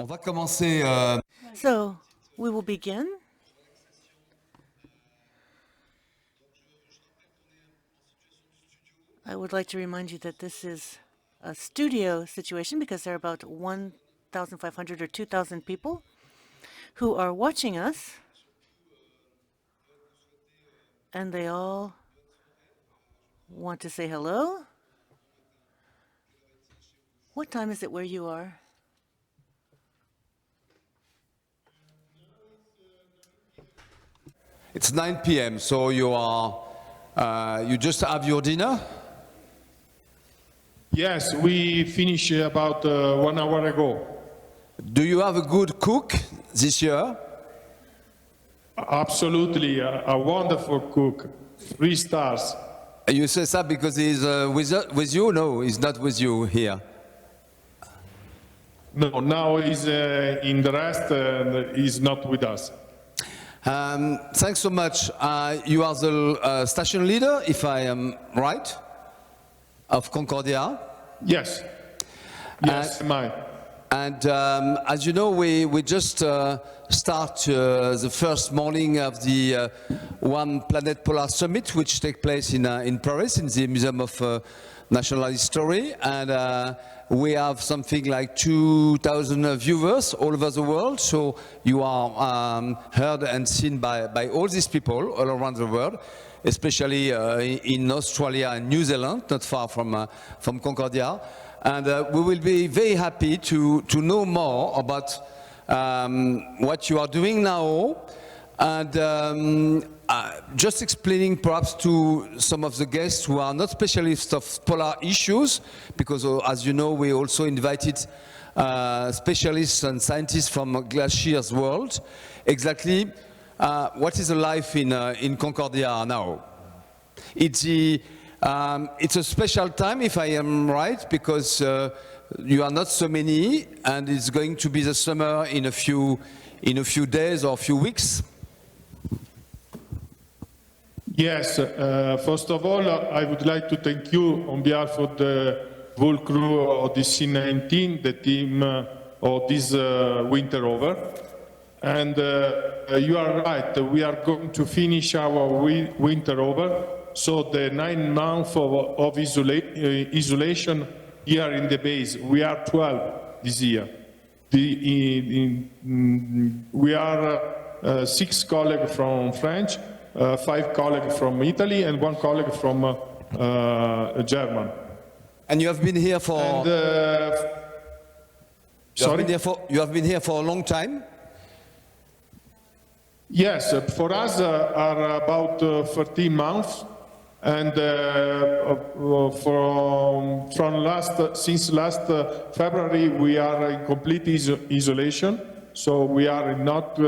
On va commencer. So we will begin. I would like to remind you that this is a studio situation because there are about 1,500 or 2,000 people who are watching us, and they all want to say hello. What time is it where you are? It's 9 p.m. So you just have your dinner. Yes, we finished about 1 hour ago. Do you have a good cook this year? Absolutely, a wonderful cook, 3 stars. You say that because he's with you? No, he's not with you here. No, now he's in the rest and he's not with us. Thanks so much. You are the station leader, if I am right, of Concordia. Yes, yes, mine. And as you know, we just start the first morning of the One Planet Polar Summit, which takes place in Paris, in the Museum of National History. And we have something like 2,000 viewers all over the world. So you are heard and seen by all these people all around the world, especially in Australia and New Zealand, not far from Concordia. And we will be very happy to know more about what you are doing now, and just explaining perhaps to some of the guests who are not specialists of polar issues, because as you know, we also invited specialists and scientists from Glacial's world, exactly what is the life in Concordia now. It's a special time, if I am right, because you are not so many, and it's going to be the summer in a few days or a few weeks. Yes, first of all, I would like to thank you on behalf of the whole crew of the C19, the team of this winter over. And you are right, we are going to finish our winter over. So the 9 months of isolation here in the base, we are 12 this year. We are 6 colleagues from France, 5 colleagues from Italy, and 1 colleague from German. And you have been here for. And, sorry? You have been here for a long time. Yes, for us are about 13 months. And since last February, we are in complete isolation. So we are not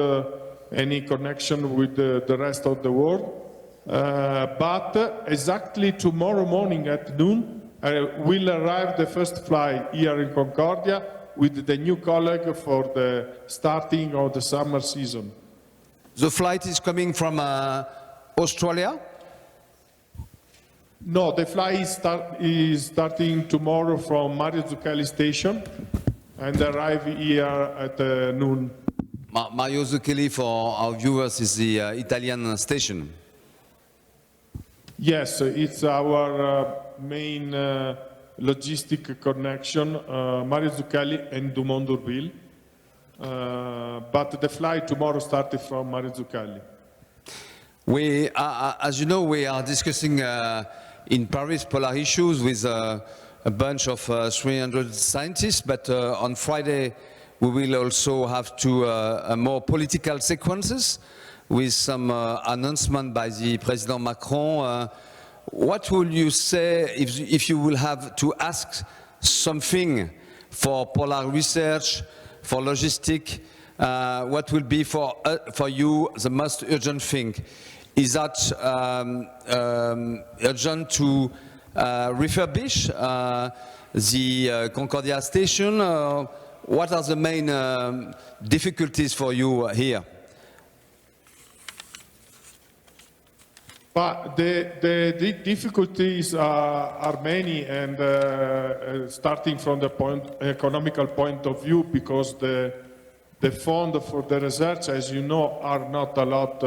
any connection with the rest of the world. But exactly tomorrow morning at noon, will arrive the first flight here in Concordia with the new colleague for the starting of the summer season. The flight is coming from Australia? No, the flight is starting tomorrow from Mario Zucchelli station and arrive here at noon. Mario Zucchelli, for our viewers, is the Italian station. Yes, it's our main logistic connection, Mario Zucchelli and Dumont d'Urville. But the flight tomorrow started from Mario Zucchelli. As you know, we are discussing in Paris polar issues with a bunch of 300 scientists, but on Friday we will also have more political sequences with some announcement by the President Macron. What will you say if you will have to ask something for polar research, for logistics? What will be for you the most urgent thing? Is that urgent to refurbish the Concordia station? What are the main difficulties for you here? But the difficulties are many, and starting from the economical point of view, because the fund for the research, as you know, are not a lot,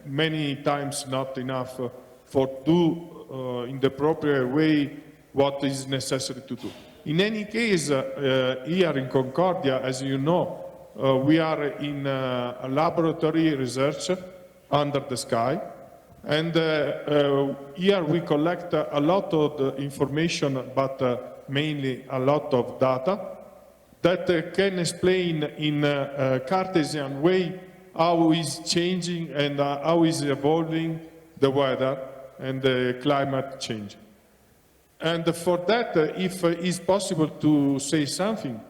many times not enough for do in the proper way what is necessary to do. In any case, here in Concordia, as you know, we are in a laboratory research under the sky. And here we collect a lot of the information, but mainly a lot of data that can explain in a Cartesian way how is changing and how is evolving the weather and the climate change. And for that, if it's possible to say something,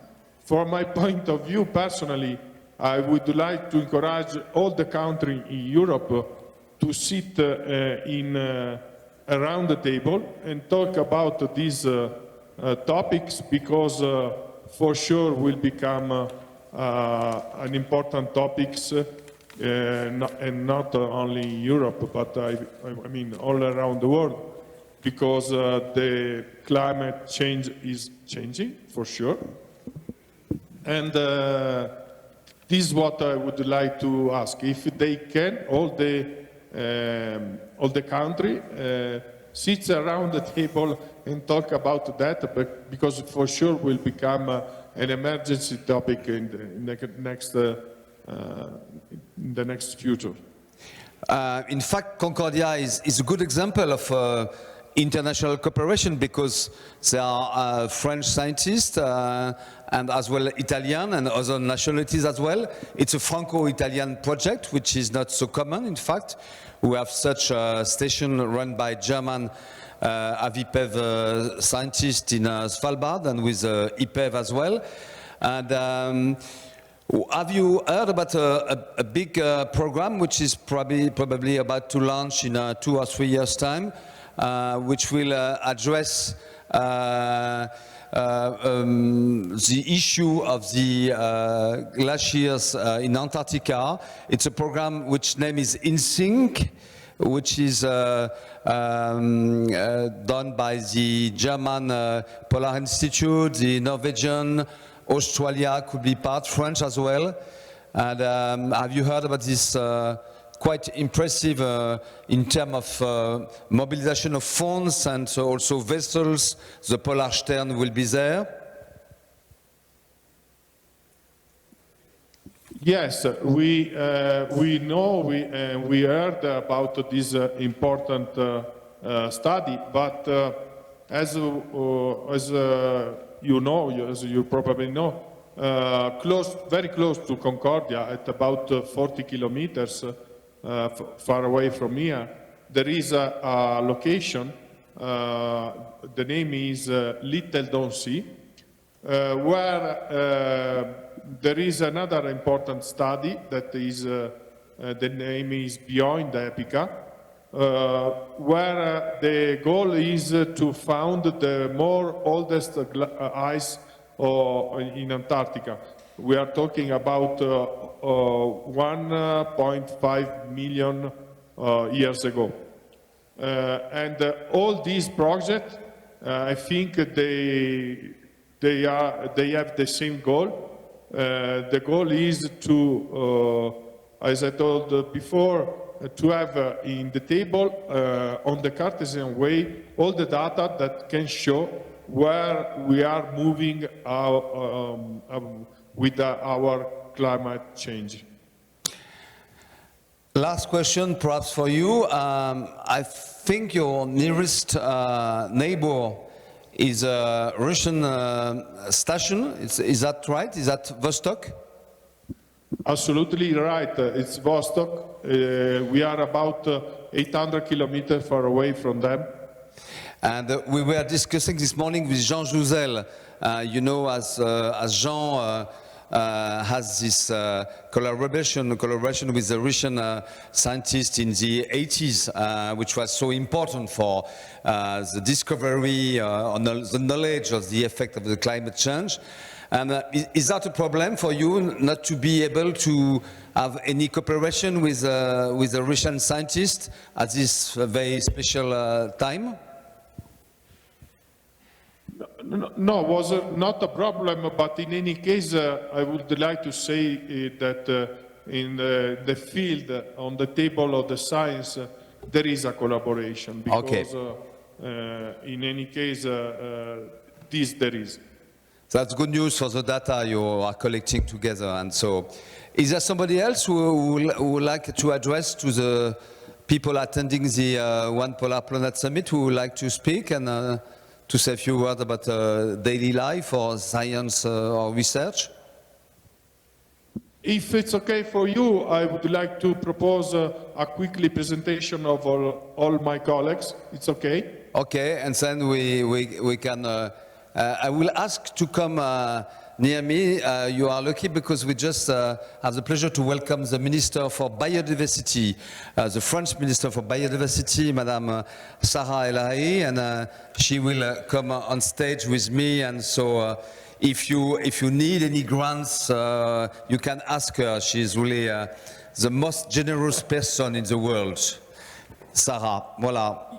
from my point of view personally, I would like to encourage all the countries in Europe to sit around the table and talk about these topics, because for sure will become an important topics, and not only in Europe, but I mean all around the world, because the climate change is changing for sure. And this is what I would like to ask, if they can, all the country sits around the table and talk about that, but because for sure will become an emergency topic in the next future. In fact, Concordia is a good example of international cooperation, because there are French scientists and as well Italian and other nationalities as well. It's a Franco-Italian project, which is not so common, in fact. We have such a station run by German AVIPEV scientists in Svalbard, and with IPEV as well. And have you heard about a big program which is probably about to launch in 2 or 3 years' time, which will address the issue of the glaciers in Antarctica? It's a program which name is InSync, which is done by the German Polar Institute, the Norwegian, Australia could be part, French as well. And have you heard about this quite impressive in terms of mobilization of funds and also vessels? The Polar Stern will be there. Yes, we know, we heard about this important study, but as you know, as you probably know, very close to Concordia, at about 40 kilometers far away from here, there is a location, the name is Little Don Sea, where there is another important study that is, the name is Beyond Epica, where the goal is to find the oldest ice in Antarctica. We are talking about 1.5 million years ago. And all these projects, I think they have the same goal. The goal is to, as I told before, to have in the table, on the Cartesian way, all the data that can show where we are moving with our climate change. Last question, perhaps for you. I think your nearest neighbor is a Russian station. Is that right? Is that Vostok? Absolutely right. It's Vostok. We are about 800 kilometers far away from them. And we were discussing this morning with Jean Jouzel. You know, as Jean has this collaboration with the Russian scientists in the 80s, which was so important for the discovery on the knowledge of the effect of the climate change. And is that a problem for you not to be able to have any cooperation with the Russian scientists at this very special time? No, was not a problem, but in any case, I would like to say that in the field, on the table of the science, there is a collaboration, because in any case, this there is. That's good news for the data you are collecting together. And so, is there somebody else who would like to address to the people attending the One Polar Planet Summit, who would like to speak and to say a few words about daily life or science or research? If it's okay for you, I would like to propose a quickly presentation of all my colleagues. It's okay? Okay, and then we can, I will ask to come near me. You are lucky because we just have the pleasure to welcome the Minister for Biodiversity, the French Minister for Biodiversity, Madame Sarah El Haï, and she will come on stage with me. And so if you need any grants, you can ask her. She's really the most generous person in the world. Sarah, voilà.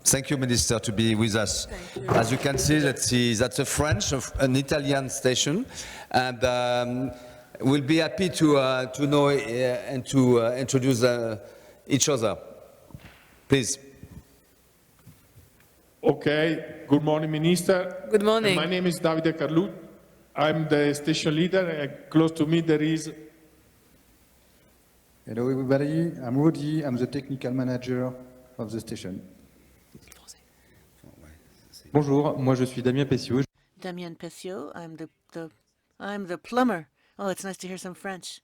Thank you, Minister, to be with us. As you can see, that's a French, an Italian station, and we'll be happy to know and to introduce each other. Please. Okay. Good morning, Minister. Good morning. My name is Davide Carlut. I'm the station leader, and close to me there is. Hello, everybody. I'm Rudy. I'm the technical manager of the station. Bonjour, moi je suis Damien Pessiot. Damien Pessiot, I'm the plumber. Oh, it's nice to hear some French.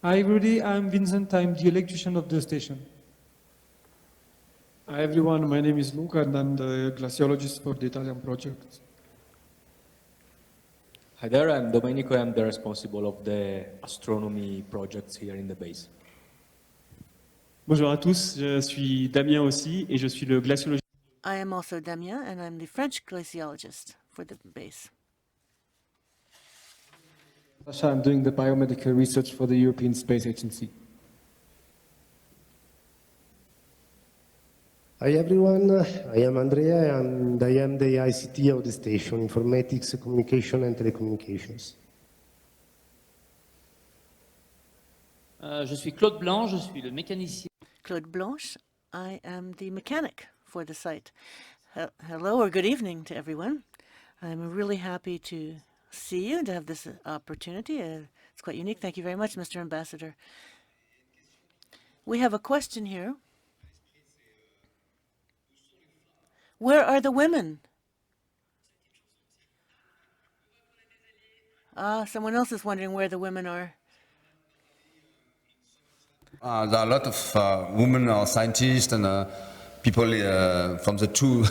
Hi, Rudy. I'm Vincent. I'm the electrician of the station. Hi, everyone. My name is Luca, and I'm the glaciologist for the Italian project. Hi there, I'm Domenico. I'm the responsible of the astronomy projects here in the base. Bonjour à tous, je suis Damien aussi, et je suis le glaciologiste. I am also Damien, and I'm the French glaciologist for the base. Sasha, I'm doing the biomedical research for the European Space Agency. Hi everyone, I am Andrea and I am the ICT of the station, Informatics, Communication and Telecommunications. Je suis Claude Blanc, je suis le mécanicien. Claude Blanche, I am the mechanic for the site. Hello or good evening to everyone. I'm really happy to see you and to have this opportunity. It's quite unique. Thank you very much, Mr. Ambassador. We have a question here. Where are the women? Someone else is wondering where the women are. There are a lot of women or scientists and people from the two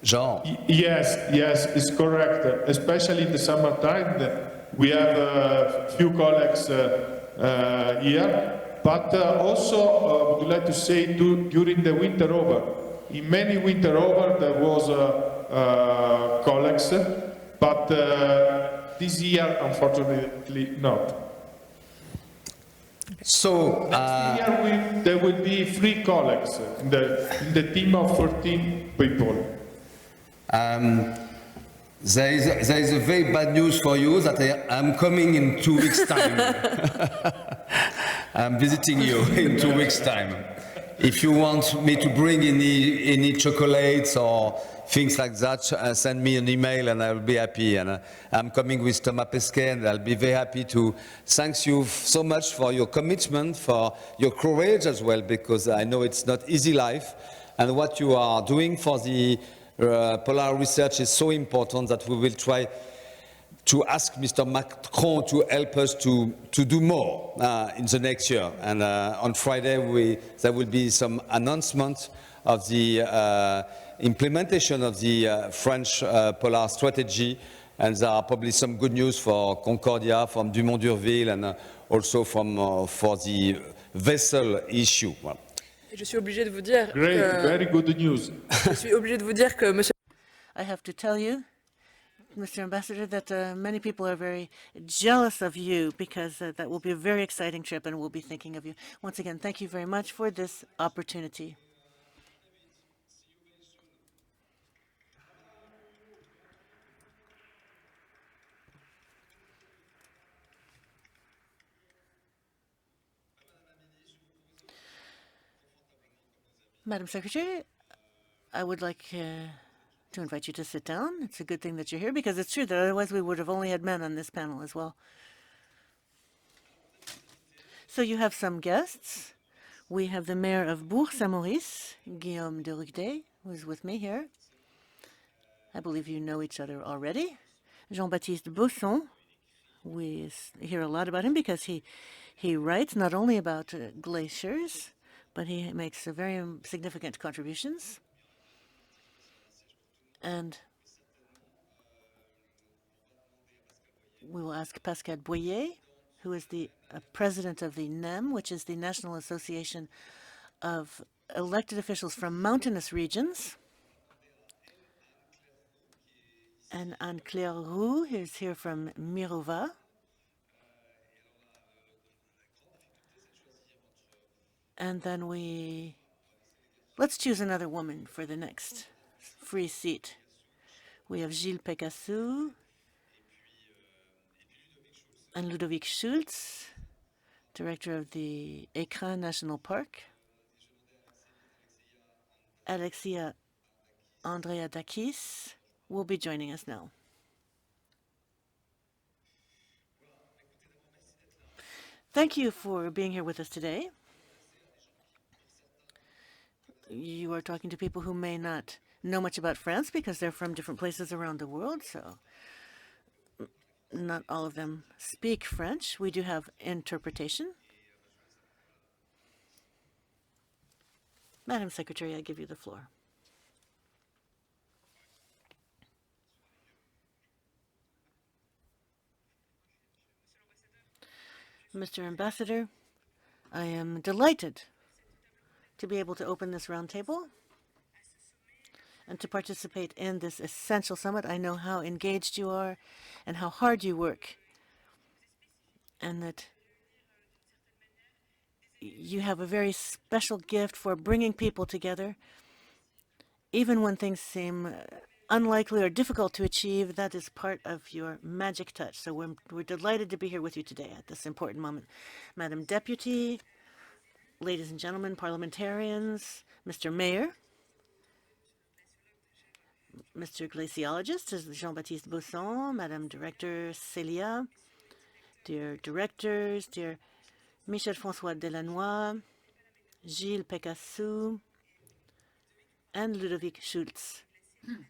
genres. Yes, it's correct. Especially in the summertime, we have a few colleagues here, but also would like to say during the winter over. In many winter over there was colleagues, but this year unfortunately not. So next year there will be 3 colleagues in the team of 14 people. There is a very bad news for you that I'm coming in 2 weeks' time. I'm visiting you in 2 weeks' time. If you want me to bring any chocolates or things like that, send me an email and I'll be happy. And I'm coming with Thomas Pesquet and I'll be very happy to thank you so much for your commitment, for your courage as well, because I know it's not easy life. And what you are doing for the polar research is so important that we will try to ask Mr. Macron to help us to do more in the next year. And on Friday, there will be some announcement of the implementation of the French polar strategy. And there are probably some good news for Concordia, from Dumont d'Urville, and also for the vessel issue. Well, Et je suis obligée de vous dire Great, very good news. je suis obligée de vous dire que Monsieur I have to tell you, Mr. Ambassador, that many people are very jealous of you because that will be a very exciting trip and we'll be thinking of you. Once again, thank you very much for this opportunity. Madam Secretary, I would like to invite you to sit down. It's a good thing that you're here because it's true that otherwise we would have only had men on this panel as well. So you have some guests. We have the mayor of Bourg-Saint-Maurice, Guillaume de Rucdet, who is with me here. I believe you know each other already. Jean-Baptiste Bausson, we hear a lot about him because he writes not only about glaciers, but he makes very significant contributions. And we will ask Pascal Boyer, who is the president of the NEM, which is the National Association of Elected Officials from Mountainous Regions. And Anne-Claire Roux is here from Mirova. And then let's choose another woman for the next free seat. We have Gilles Pécassou and Ludovic Schulz, director of the Écrin National Park. Alexia Andreadakis will be joining us now. Thank you for being here with us today. You are talking to people who may not know much about France because they're from different places around the world, so not all of them speak French. We do have interpretation. Madam Secretary, I give you the floor. Mr. Ambassador, I am delighted to be able to open this roundtable and to participate in this essential summit. I know how engaged you are and how hard you work, and that you have a very special gift for bringing people together. Even when things seem unlikely or difficult to achieve, that is part of your magic touch. So we're delighted to be here with you today at this important moment. Madam Deputy, ladies and gentlemen, parliamentarians, Mr. Mayor, Mr. Glaciologist, Jean-Baptiste Bausson, Madam Director Célia, dear directors, dear Michel-François Delannoy, Gilles Pécassou, and Ludovic Schulz.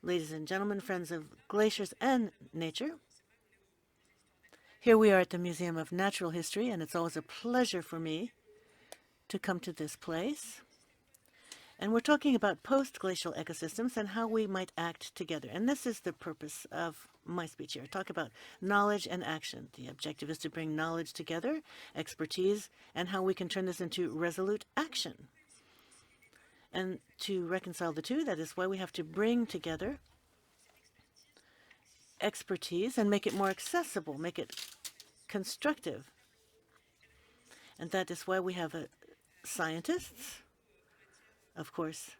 Ladies and gentlemen, friends of glaciers and nature, here we are at the Museum of Natural History, and it's always a pleasure for me to come to this place. And we're talking about post-glacial ecosystems and how we might act together. And this is the purpose of my speech here. Talk about knowledge and action. The objective is to bring knowledge together, expertise, and how we can turn this into resolute action. And to reconcile the two, that is why we have to bring together expertise and make it more accessible, make it constructive. And that is why we have scientists. Of course,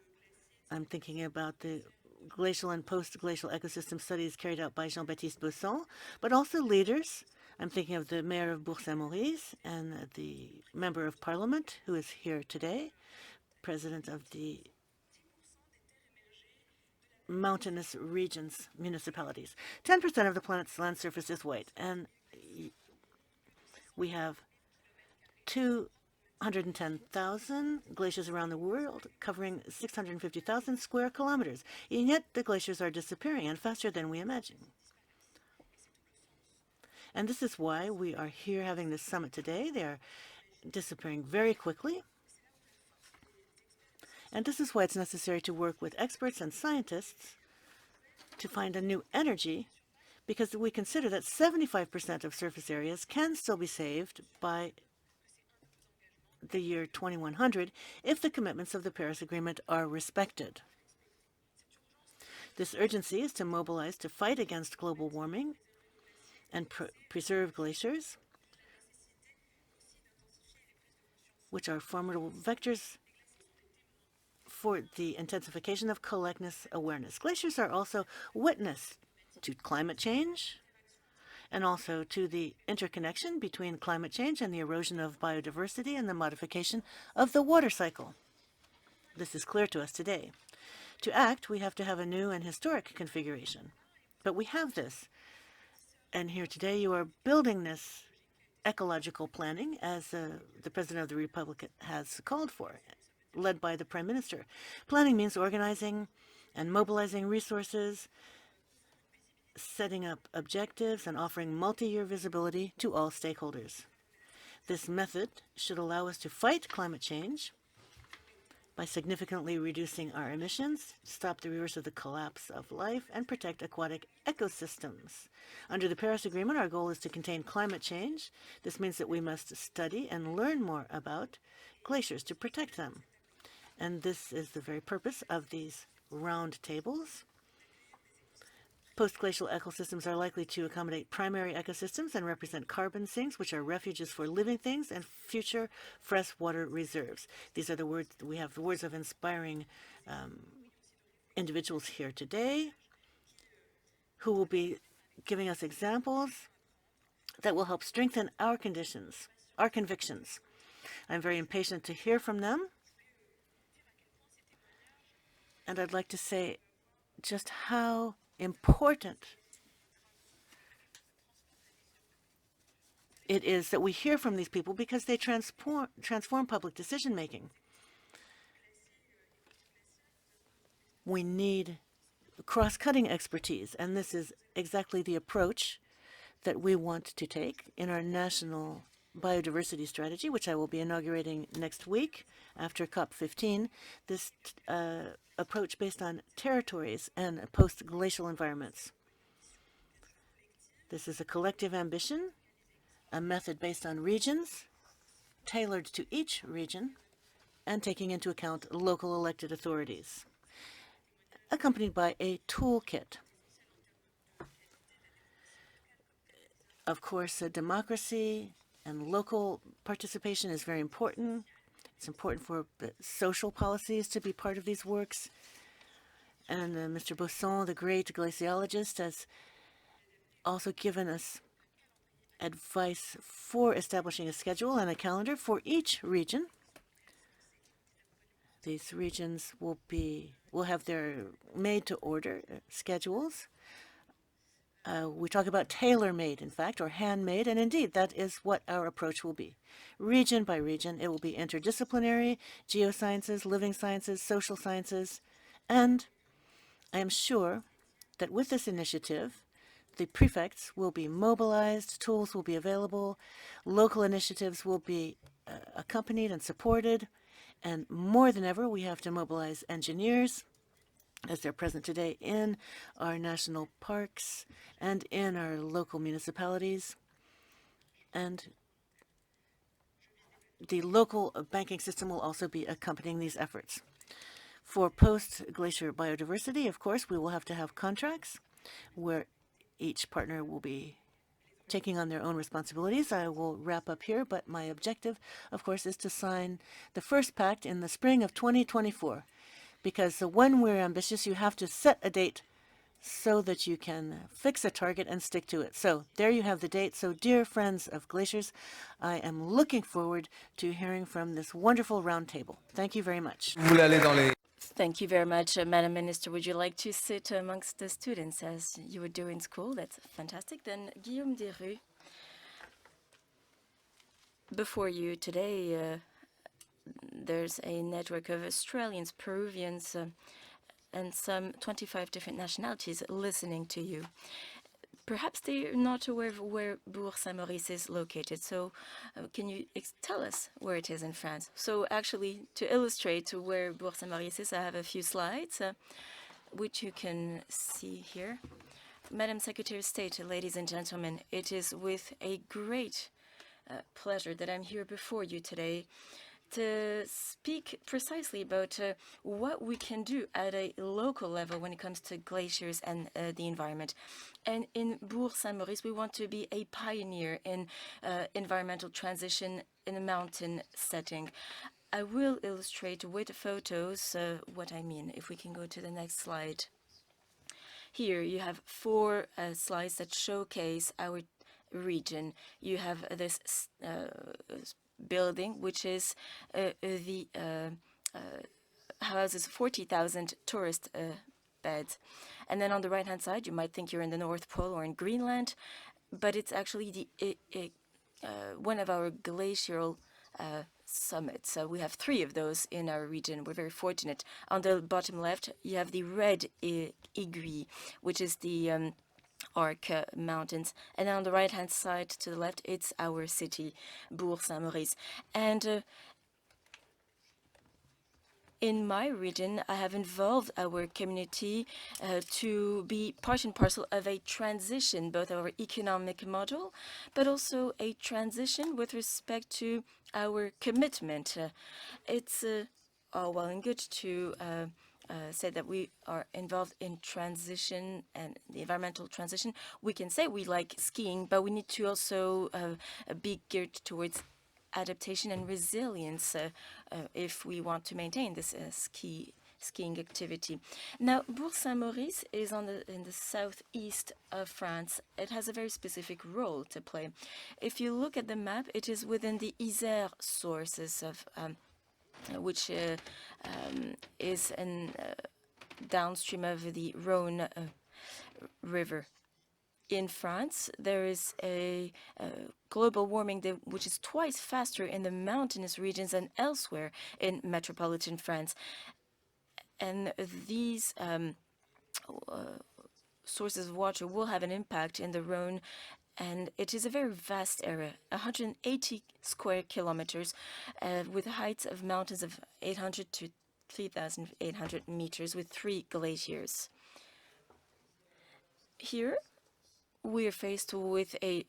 I'm thinking about the glacial and post-glacial ecosystem studies carried out by Jean-Baptiste Bausson, but also leaders. I'm thinking of the mayor of Bourg-Saint-Maurice and the member of parliament who is here today, president of the mountainous regions municipalities. 10% of the planet's land surface is white, and we have 210,000 glaciers around the world, covering 650,000 square kilometers. And yet the glaciers are disappearing, and faster than we imagine. And this is why we are here having this summit today. They are disappearing very quickly. And this is why it's necessary to work with experts and scientists to find a new energy, because we consider that 75% of surface areas can still be saved by the year 2100 if the commitments of the Paris Agreement are respected. This urgency is to mobilize to fight against global warming and preserve glaciers, which are formidable vectors for the intensification of collective awareness. Glaciers are also witness to climate change and also to the interconnection between climate change and the erosion of biodiversity and the modification of the water cycle. This is clear to us today. To act, we have to have a new and historic configuration. But we have this. And here today you are building this ecological planning as the President of the Republic has called for, led by the Prime Minister. Planning means organizing and mobilizing resources, setting up objectives, and offering multi-year visibility to all stakeholders. This method should allow us to fight climate change by significantly reducing our emissions, stop the reverse of the collapse of life, and protect aquatic ecosystems. Under the Paris Agreement, our goal is to contain climate change. This means that we must study and learn more about glaciers to protect them. And this is the very purpose of these round tables. Post-glacial ecosystems are likely to accommodate primary ecosystems and represent carbon sinks, which are refuges for living things and future freshwater reserves. These are the words, we have the words of inspiring individuals here today who will be giving us examples that will help strengthen our convictions. I'm very impatient to hear from them. And I'd like to say just how important it is that we hear from these people because they transform public decision-making. We need cross-cutting expertise, and this is exactly the approach that we want to take in our national biodiversity strategy, which I will be inaugurating next week after COP15. This approach based on territories and post-glacial environments. This is a collective ambition, a method based on regions, tailored to each region, and taking into account local elected authorities, accompanied by a toolkit. Of course, democracy and local participation is very important. It's important for social policies to be part of these works. And Mr. Bosson, the great glaciologist, has also given us advice for establishing a schedule and a calendar for each region. These regions will have their made-to-order schedules. We talk about tailor-made, in fact, or handmade, and indeed, that is what our approach will be. Region by region, it will be interdisciplinary, geosciences, living sciences, social sciences, and I am sure that with this initiative, the prefects will be mobilized, tools will be available, local initiatives will be accompanied and supported, and more than ever, we have to mobilize engineers, as they're present today in our national parks and in our local municipalities. And the local banking system will also be accompanying these efforts. For post-glacier biodiversity, of course, we will have to have contracts where each partner will be taking on their own responsibilities. I will wrap up here, but my objective, of course, is to sign the first pact in the spring of 2024. Because when we're ambitious, you have to set a date so that you can fix a target and stick to it. So there you have the date. So dear friends of glaciers, I am looking forward to hearing from this wonderful roundtable. Thank you very much. Thank you very much, Madam Minister. Would you like to sit amongst the students as you would do in school? That's fantastic. Then Guillaume Desrues, before you today, there's a network of Australians, Peruvians, and some 25 different nationalities listening to you. Perhaps they're not aware of where Bourg-Saint-Maurice is located, so can you tell us where it is in France? So actually, to illustrate where Bourg-Saint-Maurice is, I have a few slides, which you can see here. Madam Secretary of State, ladies and gentlemen, it is with a great pleasure that I'm here before you today to speak precisely about what we can do at a local level when it comes to glaciers and the environment. And in Bourg-Saint-Maurice, we want to be a pioneer in environmental transition in a mountain setting. I will illustrate with photos what I mean. If we can go to the next slide. Here you have 4 slides that showcase our region. You have this building, which is the houses 40,000 tourist beds. And then on the right-hand side, you might think you're in the North Pole or in Greenland, but it's actually the one of our glacial summits. So we have 3 of those in our region. We're very fortunate. On the bottom left, you have the red Aiguille, which is the Arc Mountains. And then on the right-hand side to the left, it's our city, Bourg-Saint-Maurice. And in my region, I have involved our community to be part and parcel of a transition, both our economic model, but also a transition with respect to our commitment. It's all well and good to say that we are involved in transition and the environmental transition. We can say we like skiing, but we need to also be geared towards adaptation and resilience if we want to maintain this skiing activity. Now, Bourg-Saint-Maurice is in the southeast of France. It has a very specific role to play. If you look at the map, it is within the Isère sources of which is downstream of the Rhône river. In France, there is a global warming which is twice faster in the mountainous regions than elsewhere in metropolitan France. And these sources of water will have an impact in the Rhône, and it is a very vast area, 180 square kilometers, with heights of mountains of 800 to 3,800 meters with 3 glaciers. Here, we are faced with a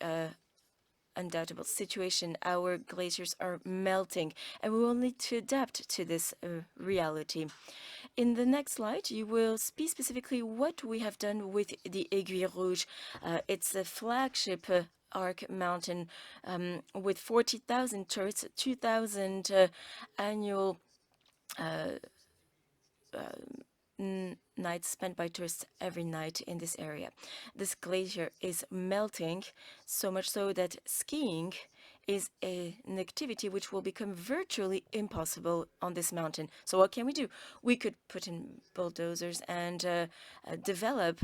undoubtable situation. Our glaciers are melting, and we will need to adapt to this reality. In the next slide, you will see specifically what we have done with the Aiguille Rouge. It's a flagship Arc Mountain with 40,000 tourists, 2,000 annual nights spent by tourists every night in this area. This glacier is melting, so much so that skiing is an activity which will become virtually impossible on this mountain. So what can we do? We could put in bulldozers and develop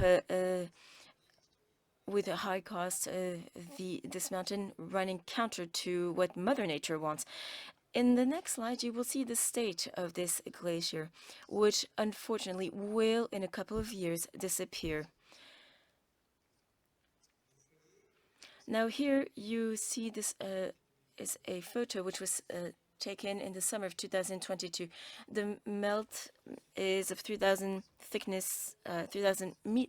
with a high cost this mountain running counter to what Mother Nature wants. In the next slide, you will see the state of this glacier, which unfortunately will, in a couple of years, disappear. Now here you see this is a photo which was taken in the summer of 2022. The melt is of 3,000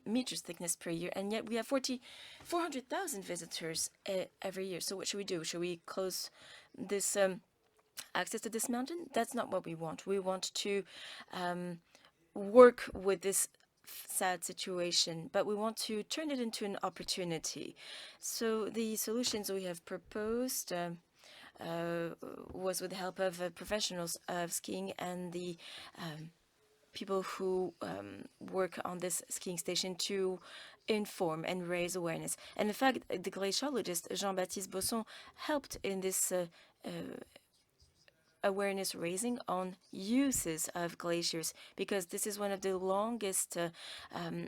meters thickness per year, and yet we have 400,000 visitors every year. So what should we do? Should we close this access to this mountain? That's not what we want. We want to work with this sad situation, but we want to turn it into an opportunity. So the solutions we have proposed was with the help of professionals of skiing and the people who work on this skiing station to inform and raise awareness. And in fact, the glaciologist Jean-Baptiste Bosson helped in this awareness raising on uses of glaciers, because this is one of the longest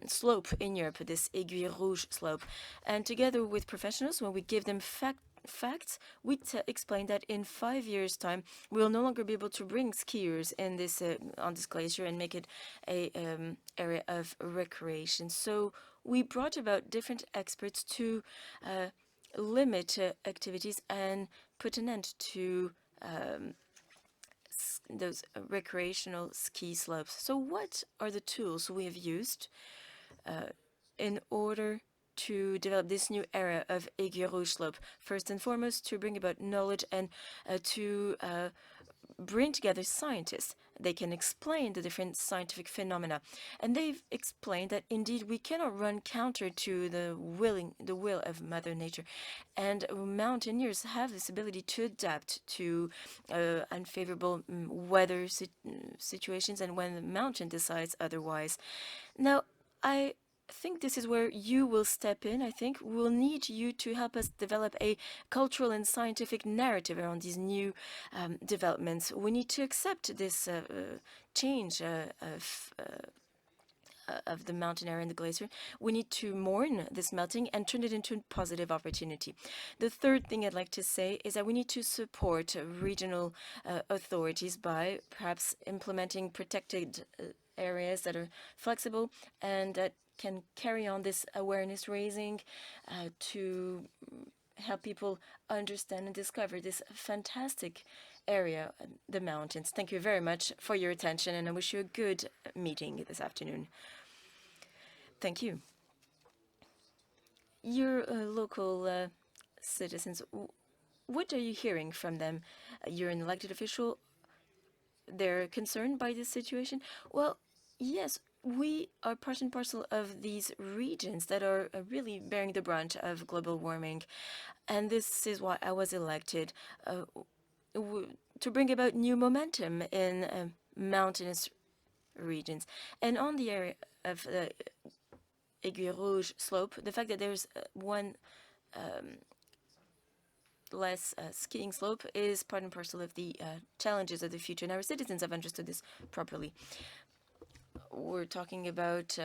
slope in Europe, this Aiguille Rouge slope. And together with professionals, when we give them facts, we explain that in 5 years' time, we will no longer be able to bring skiers in this on this glacier and make it a area of recreation. So we brought about different experts to limit activities and put an end to those recreational ski slopes. So what are the tools we have used in order to develop this new era of Aiguille Rouge slope? First and foremost, to bring about knowledge and to bring together scientists. They can explain the different scientific phenomena. And they've explained that indeed we cannot run counter to the will of Mother Nature. And mountaineers have this ability to adapt to unfavorable weather situations and when the mountain decides otherwise. Now, I think this is where you will step in. I think we'll need you to help us develop a cultural and scientific narrative around these new developments. We need to accept this change of the mountain area and the glacier. We need to mourn this melting and turn it into a positive opportunity. The third thing I'd like to say is that we need to support regional authorities by perhaps implementing protected areas that are flexible and that can carry on this awareness raising to help people understand and discover this fantastic area, the mountains. Thank you very much for your attention, and I wish you a good meeting this afternoon. Thank you. Your local citizens, what are you hearing from them? You're an elected official. They're concerned by this situation? Well, yes, we are part and parcel of these regions that are really bearing the brunt of global warming. And this is why I was elected, to bring about new momentum in mountainous regions. And on the area of the Aiguille Rouge slope, the fact that there's one less skiing slope is part and parcel of the challenges of the future. And our citizens have understood this properly. We're talking about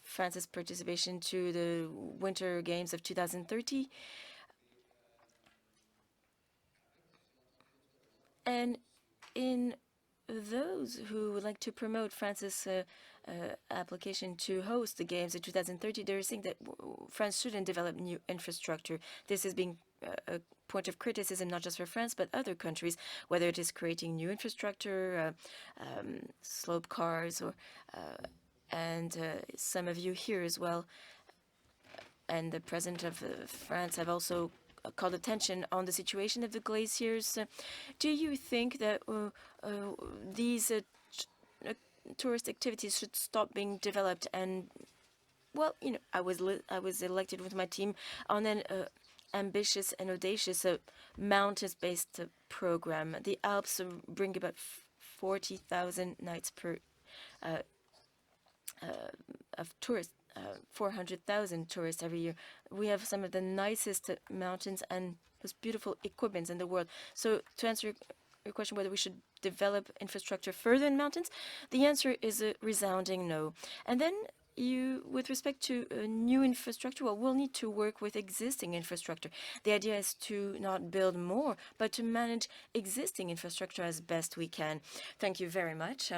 France's participation to the Winter Games of 2030. And in those who would like to promote France's application to host the Games in 2030, they're saying that France shouldn't develop new infrastructure. This is being a point of criticism, not just for France, but other countries, whether it is creating new infrastructure, slope cars, or and some of you here as well, and the President of France have also called attention on the situation of the glaciers. Do you think that these tourist activities should stop being developed? And well, you know, I was elected with my team on an ambitious and audacious mountains-based program. The Alps bring about 40,000 nights per of tourists. 400,000 tourists every year. We have some of the nicest mountains and most beautiful equipments in the world. So to answer your question whether we should develop infrastructure further in mountains, the answer is a resounding no. And then with respect to new infrastructure, well, we'll need to work with existing infrastructure. The idea is to not build more, but to manage existing infrastructure as best we can. Thank you very much.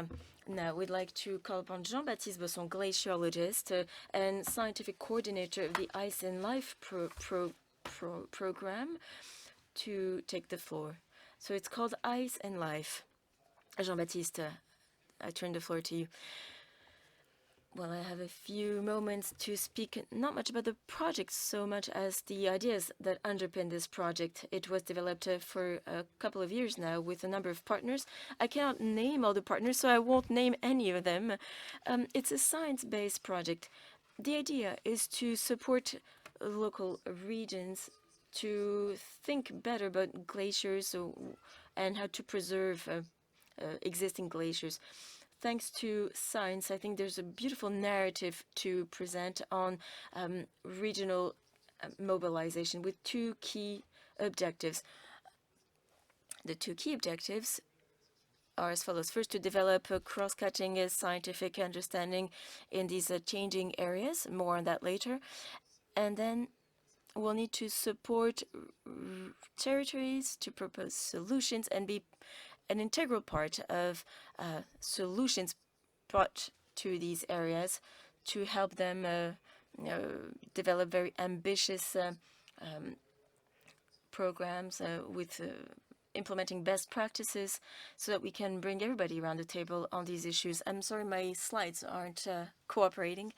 Now, we'd like to call upon Jean-Baptiste Besson, glaciologist and scientific coordinator of the Ice and Life program, to take the floor. So it's called Ice and Life. Jean-Baptiste, I turn the floor to you. Well, I have a few moments to speak not much about the project so much as the ideas that underpin this project. It was developed for a couple of years now with a number of partners. I cannot name all the partners, so I won't name any of them. It's a science-based project. The idea is to support local regions to think better about glaciers and how to preserve existing glaciers. Thanks to science, I think there's a beautiful narrative to present on regional mobilization with two key objectives. The two key objectives are as follows. First, to develop a cross-cutting scientific understanding in these changing areas. More on that later. And then we'll need to support territories to propose solutions and be an integral part of solutions brought to these areas to help them develop very ambitious programs with implementing best practices so that we can bring everybody around the table on these issues. I'm sorry, my slides aren't cooperating.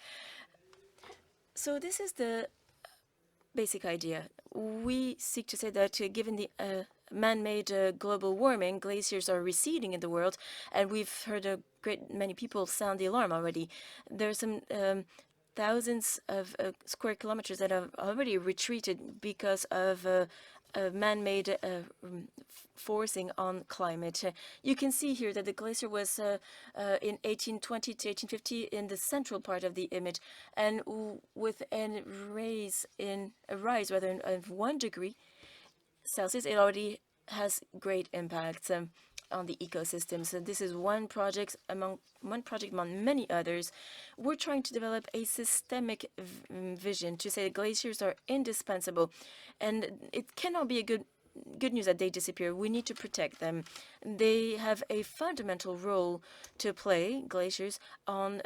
So this is the basic idea. We seek to say that given the man-made global warming, glaciers are receding in the world, and we've heard a great many people sound the alarm already. There are some thousands of square kilometers that have already retreated because of man-made forcing on climate. You can see here that the glacier was in 1820 to 1850 in the central part of the image, and with a rise of 1 degree Celsius, it already has great impacts on the ecosystem. So this is one project among many others. We're trying to develop a systemic vision to say that glaciers are indispensable, and it cannot be a good news that they disappear. We need to protect them. They have a fundamental role to play, glaciers, on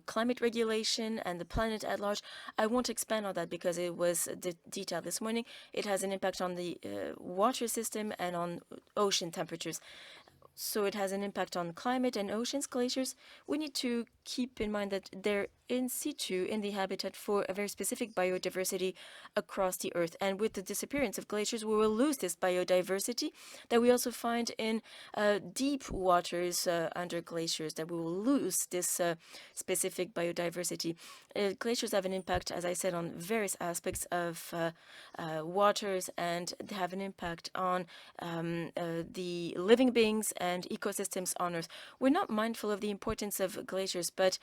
climate regulation and the planet at large. I won't expand on that because it was detailed this morning. It has an impact on the water system and on ocean temperatures. So it has an impact on climate and oceans, glaciers. We need to keep in mind that they're in situ in the habitat for a very specific biodiversity across the Earth. And with the disappearance of glaciers, we will lose this biodiversity that we also find in deep waters under glaciers, that we will lose this specific biodiversity. Glaciers have an impact, as I said, on various aspects of waters, and they have an impact on the living beings and ecosystems on Earth. We're not mindful of the importance of glaciers, but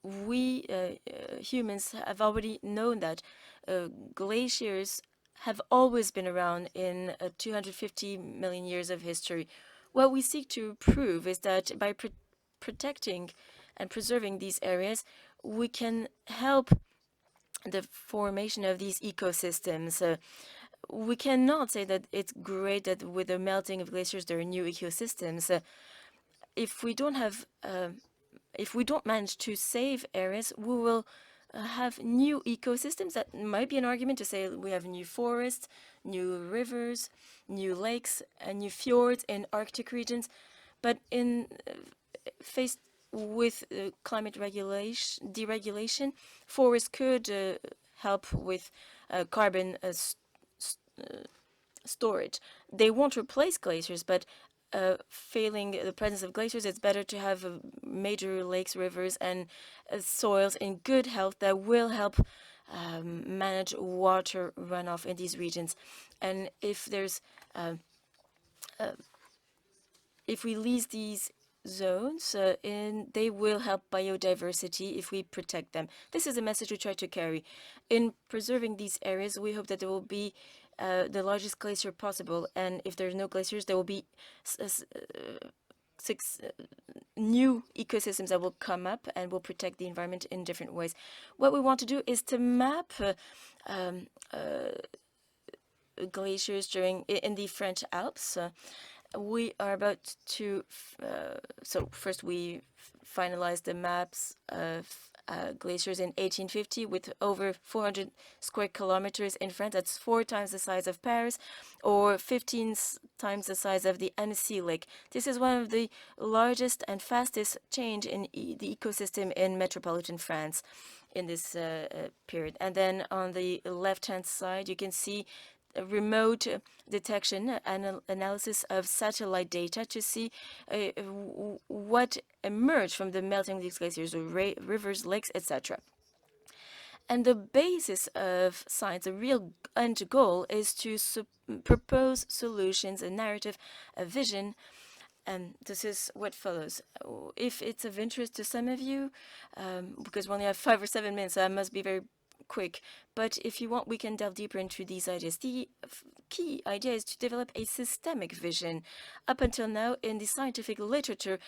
we humans have already known that glaciers have always been around in 250 million years of history. What we seek to prove is that by protecting and preserving these areas, we can help the formation of these ecosystems. We cannot say that it's great that with the melting of glaciers there are new ecosystems. If we don't manage to save areas, we will have new ecosystems. That might be an argument to say we have new forests, new rivers, new lakes, and new fjords in Arctic regions. But in faced with climate deregulation, forests could help with carbon storage. They won't replace glaciers, but failing the presence of glaciers, it's better to have major lakes, rivers, and soils in good health that will help manage water runoff in these regions. And if there's if we lease these zones, they will help biodiversity if we protect them. This is a message we try to carry. In preserving these areas, we hope that there will be the largest glacier possible, and if there's no glaciers, there will be 6 new ecosystems that will come up and will protect the environment in different ways. What we want to do is to map glaciers in the French Alps. We are about to, so first we finalized the maps of glaciers in 1850 with over 400 square kilometers in France. That's 4 times the size of Paris, or 15 times the size of the Annecy Lake. This is one of the largest and fastest change in the ecosystem in metropolitan France in this period. And then on the left-hand side, you can see remote detection and analysis of satellite data to see what emerged from the melting of these glaciers, rivers, lakes, etc. And the basis of science, the real end goal, is to propose solutions, a narrative, a vision, and this is what follows. If it's of interest to some of you, because we only have 5 or 7 minutes, so I must be very quick, but if you want, we can delve deeper into these ideas. The key idea is to develop a systemic vision. Up until now, in the scientific literature,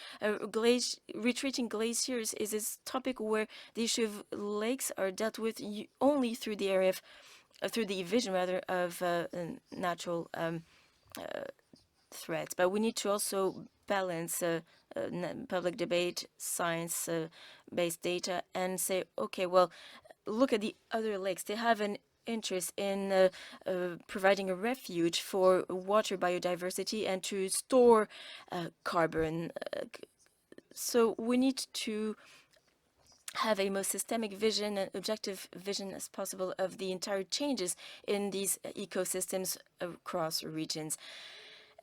retreating glaciers is a topic where the issue of lakes are dealt with only through the area of, through the vision rather of natural threats. But we need to also balance public debate, science-based data, and say, okay, well, look at the other lakes. They have an interest in providing a refuge for water biodiversity and to store carbon. So we need to have a most systemic vision and objective vision as possible of the entire changes in these ecosystems across regions.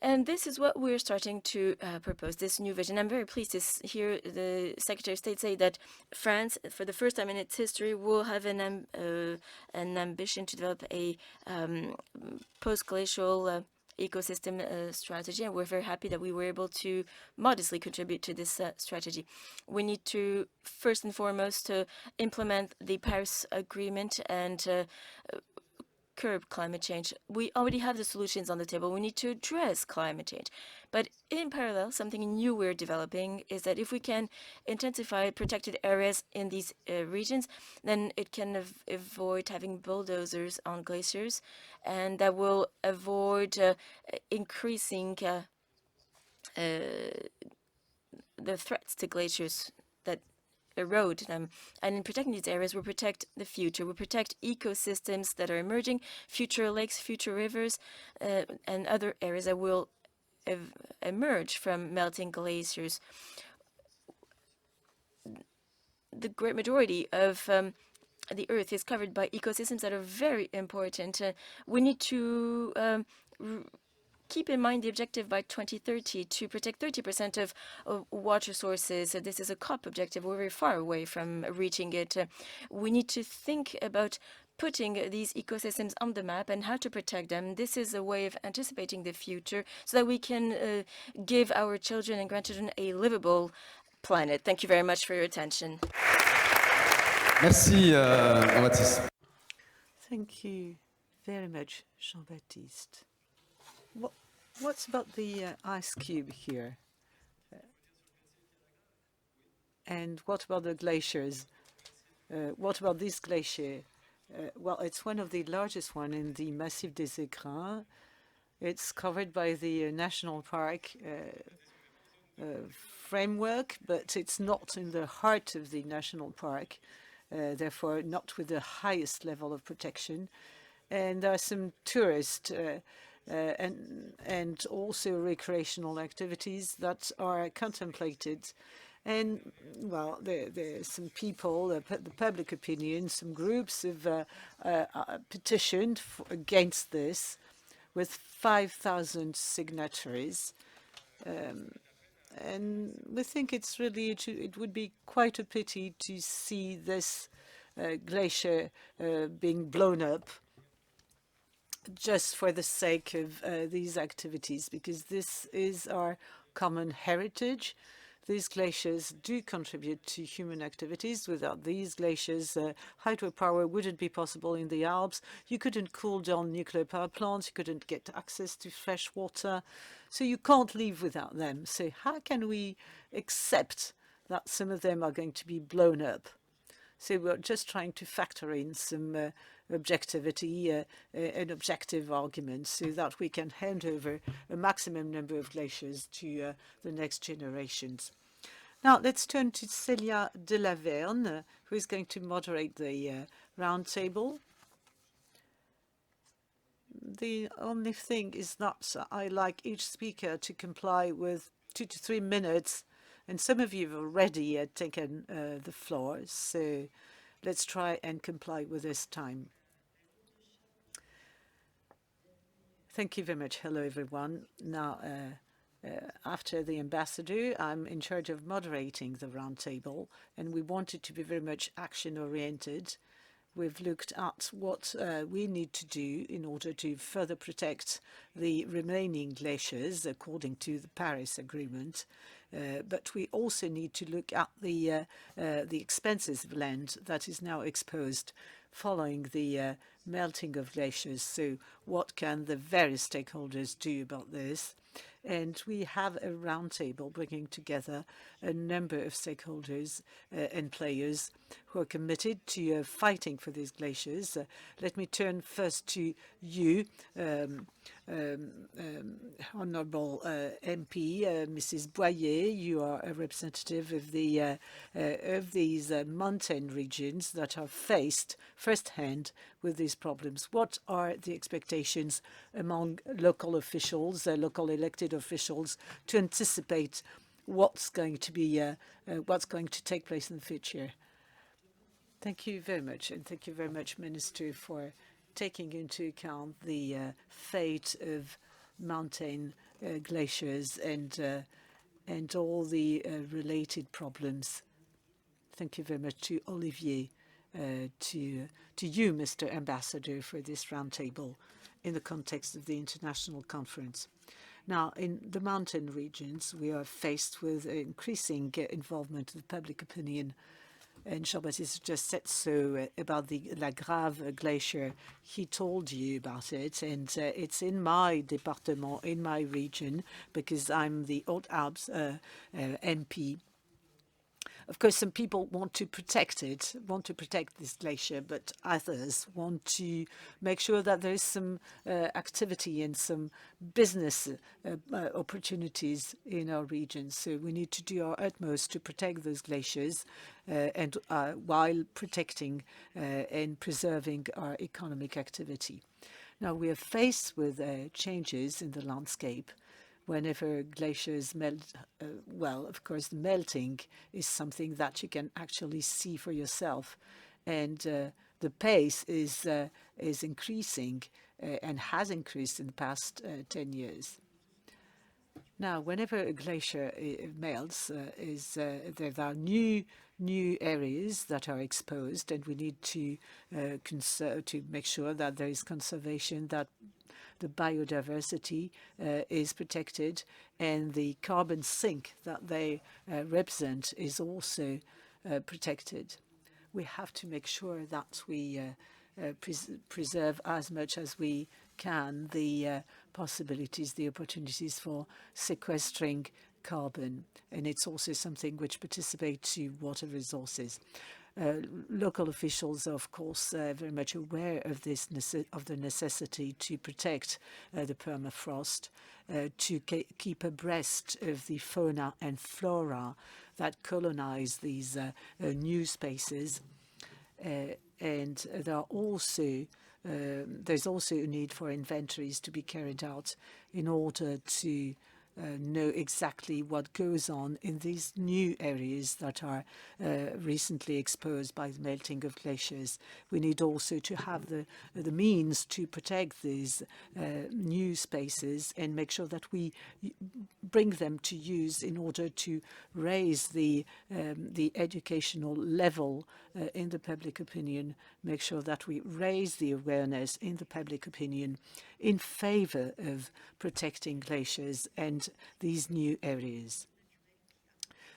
And this is what we're starting to propose, this new vision. I'm very pleased to hear the Secretary of State say that France, for the first time in its history, will have an ambition to develop a post-glacial ecosystem strategy, and we're very happy that we were able to modestly contribute to this strategy. We need to, first and foremost, implement the Paris Agreement and curb climate change. We already have the solutions on the table. We need to address climate change. But in parallel, something new we're developing is that if we can intensify protected areas in these regions, then it can avoid having bulldozers on glaciers, and that will avoid increasing the threats to glaciers that erode them. And in protecting these areas, we protect the future. We protect ecosystems that are emerging, future lakes, future rivers, and other areas that will emerge from melting glaciers. The great majority of the Earth is covered by ecosystems that are very important. We need to keep in mind the objective by 2030 to protect 30% of water sources. This is a COP objective. We're very far away from reaching it. We need to think about putting these ecosystems on the map and how to protect them. This is a way of anticipating the future so that we can give our children and grandchildren a livable planet. Thank you very much for your attention. Merci, Jean-Baptiste. Thank you very much, Jean-Baptiste. What's about the ice cube here? And what about the glaciers? What about this glacier? Well, it's one of the largest one in the Massif des Écrins. It's covered by the National Park framework, but it's not in the heart of the National Park, therefore not with the highest level of protection. And there are some tourist and also recreational activities that are contemplated. And, well, there's some people, the public opinion, some groups have petitioned against this with 5,000 signatories. And we think it's really, it would be quite a pity to see this glacier being blown up just for the sake of these activities, because this is our common heritage. These glaciers do contribute to human activities. Without these glaciers, hydropower wouldn't be possible in the Alps. You couldn't cool down nuclear power plants. You couldn't get access to fresh water. So you can't live without them. So how can we accept that some of them are going to be blown up? So we're just trying to factor in some objectivity, an objective argument, so that we can hand over a maximum number of glaciers to the next generations. Now let's turn to Célia Delaverne, who is going to moderate the roundtable. The only thing is that I like each speaker to comply with 2 to 3 minutes, and some of you have already taken the floor, so let's try and comply with this time. Thank you very much. Hello, everyone. Now, after the ambassador, I'm in charge of moderating the roundtable, and we wanted to be very much action-oriented. We've looked at what we need to do in order to further protect the remaining glaciers according to the Paris Agreement. But we also need to look at the expanses of land that is now exposed following the melting of glaciers. So what can the various stakeholders do about this? And we have a roundtable bringing together a number of stakeholders and players who are committed to fighting for these glaciers. Let me turn first to you, Honourable MP, Mrs. Boyer. You are a representative of these mountain regions that are faced firsthand with these problems. What are the expectations among local officials, local elected officials, to anticipate what's going to be what's going to take place in the future? Thank you very much, and thank you very much, Minister, for taking into account the fate of mountain glaciers and all the related problems. Thank you very much to Olivier, to you, Mr. Ambassador, for this roundtable in the context of the international conference. Now, in the mountain regions, we are faced with increasing involvement of public opinion. And Jean-Baptiste just said so about the La Grave glacier. He told you about it, and it's in my département, in my region, because I'm the Haute-Alpes MP. Of course, some people want to protect it, want to protect this glacier, but others want to make sure that there is some activity and some business opportunities in our region. So we need to do our utmost to protect those glaciers and while protecting and preserving our economic activity. Now, we are faced with changes in the landscape. Whenever glaciers melt, well, of course, melting is something that you can actually see for yourself. And the pace is increasing and has increased in the past 10 years. Now, whenever a glacier melts, there are new areas that are exposed, and we need to make sure that there is conservation, that the biodiversity is protected, and the carbon sink that they represent is also protected. We have to make sure that we preserve as much as we can the possibilities, the opportunities for sequestering carbon, and it's also something which participates to water resources. Local officials are, of course, very much aware of this of the necessity to protect the permafrost, to keep abreast of the fauna and flora that colonize these new spaces, and there's also a need for inventories to be carried out in order to know exactly what goes on in these new areas that are recently exposed by the melting of glaciers. We need also to have the means to protect these new spaces and make sure that we bring them to use in order to raise the educational level in the public opinion, make sure that we raise the awareness in the public opinion in favor of protecting glaciers and these new areas.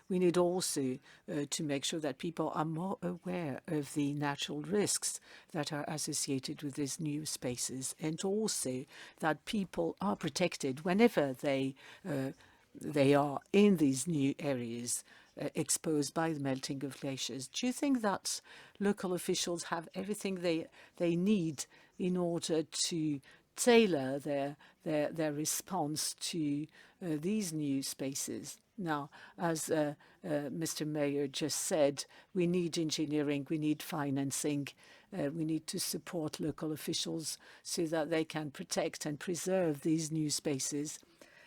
We need also to make sure that people are more aware of the natural risks that are associated with these new spaces, and also that people are protected whenever they are in these new areas exposed by the melting of glaciers. Do you think that local officials have everything they need in order to tailor their response to these new spaces? Now, as Mr. Mayor just said, we need engineering, we need financing, we need to support local officials so that they can protect and preserve these new spaces.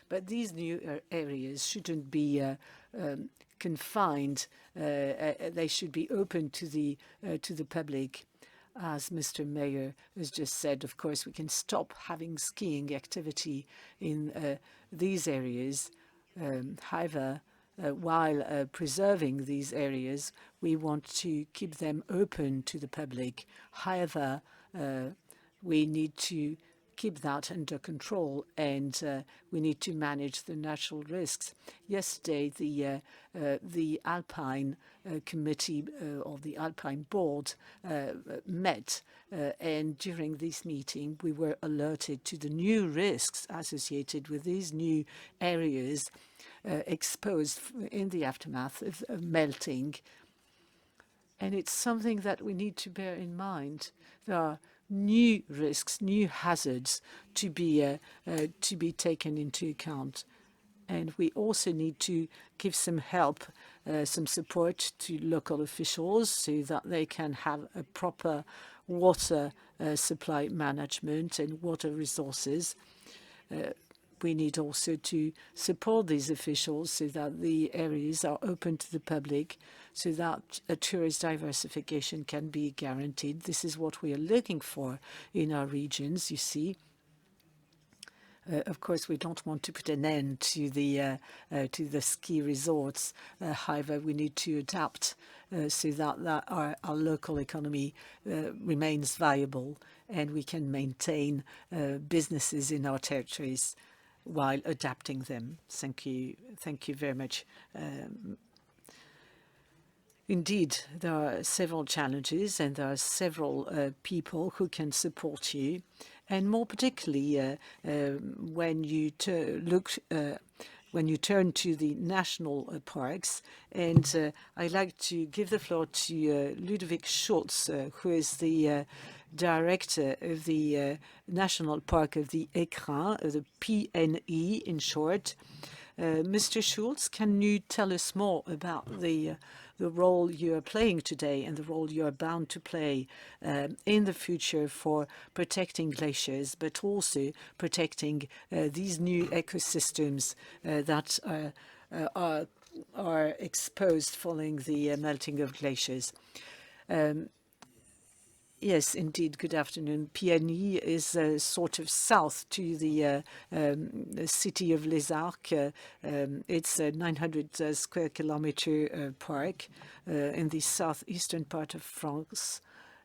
But these new areas shouldn't be confined. They should be open to the public. As Mr. Mayor has just said, of course, we can stop having skiing activity in these areas. However, while preserving these areas, we want to keep them open to the public. However, we need to keep that under control, and we need to manage the natural risks. Yesterday, the Alpine Committee or the Alpine Board met, and during this meeting, we were alerted to the new risks associated with these new areas exposed in the aftermath of melting. And it's something that we need to bear in mind. There are new risks, new hazards to be taken into account. And we also need to give some help, some support to local officials so that they can have a proper water supply management and water resources. we need also to support these officials so that the areas are open to the public, so that a tourist diversification can be guaranteed. This is what we are looking for in our regions, you see. Of course, we don't want to put an end to the ski resorts. However, we need to adapt so that our local economy remains viable and we can maintain businesses in our territories while adapting them. Thank you very much. Indeed, there are several challenges and there are several people who can support you. And more particularly, when you when you turn to the national parks, and I'd like to give the floor to Ludovic Schultz, who is the director of the National Park of the Écrins, the PNE in short. Mr. Schultz, can you tell us more about the role you are playing today and the role you are bound to play in the future for protecting glaciers, but also protecting these new ecosystems that are exposed following the melting of glaciers? Yes, indeed. Good afternoon. PNE is sort of south to the city of Les Arcs. It's a 900 square kilometer park in the southeastern part of France,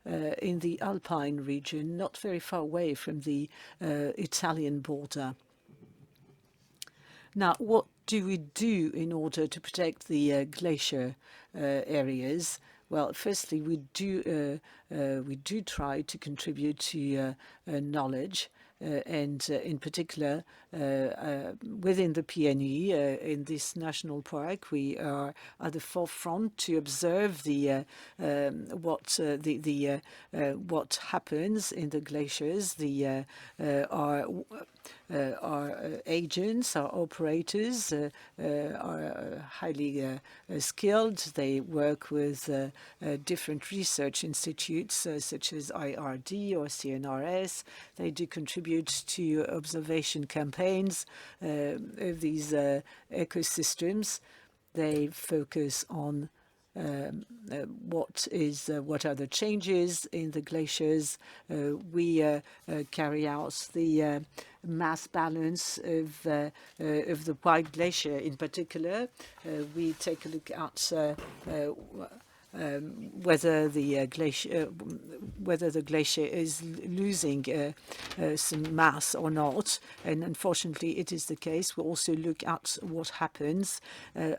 in the Alpine region, not very far away from the Italian border. Now, what do we do in order to protect the glacier areas? Well, firstly, we do try to contribute to knowledge, and in particular, within the PNE, in this national park, we are at the forefront to observe what happens in the glaciers. Our agents, our operators are highly skilled. They work with different research institutes such as IRD or CNRS. They do contribute to observation campaigns of these ecosystems. They focus on what are the changes in the glaciers. We carry out the mass balance of the White Glacier in particular. We take a look at whether the glacier is losing some mass or not, and unfortunately it is the case. We also look at what happens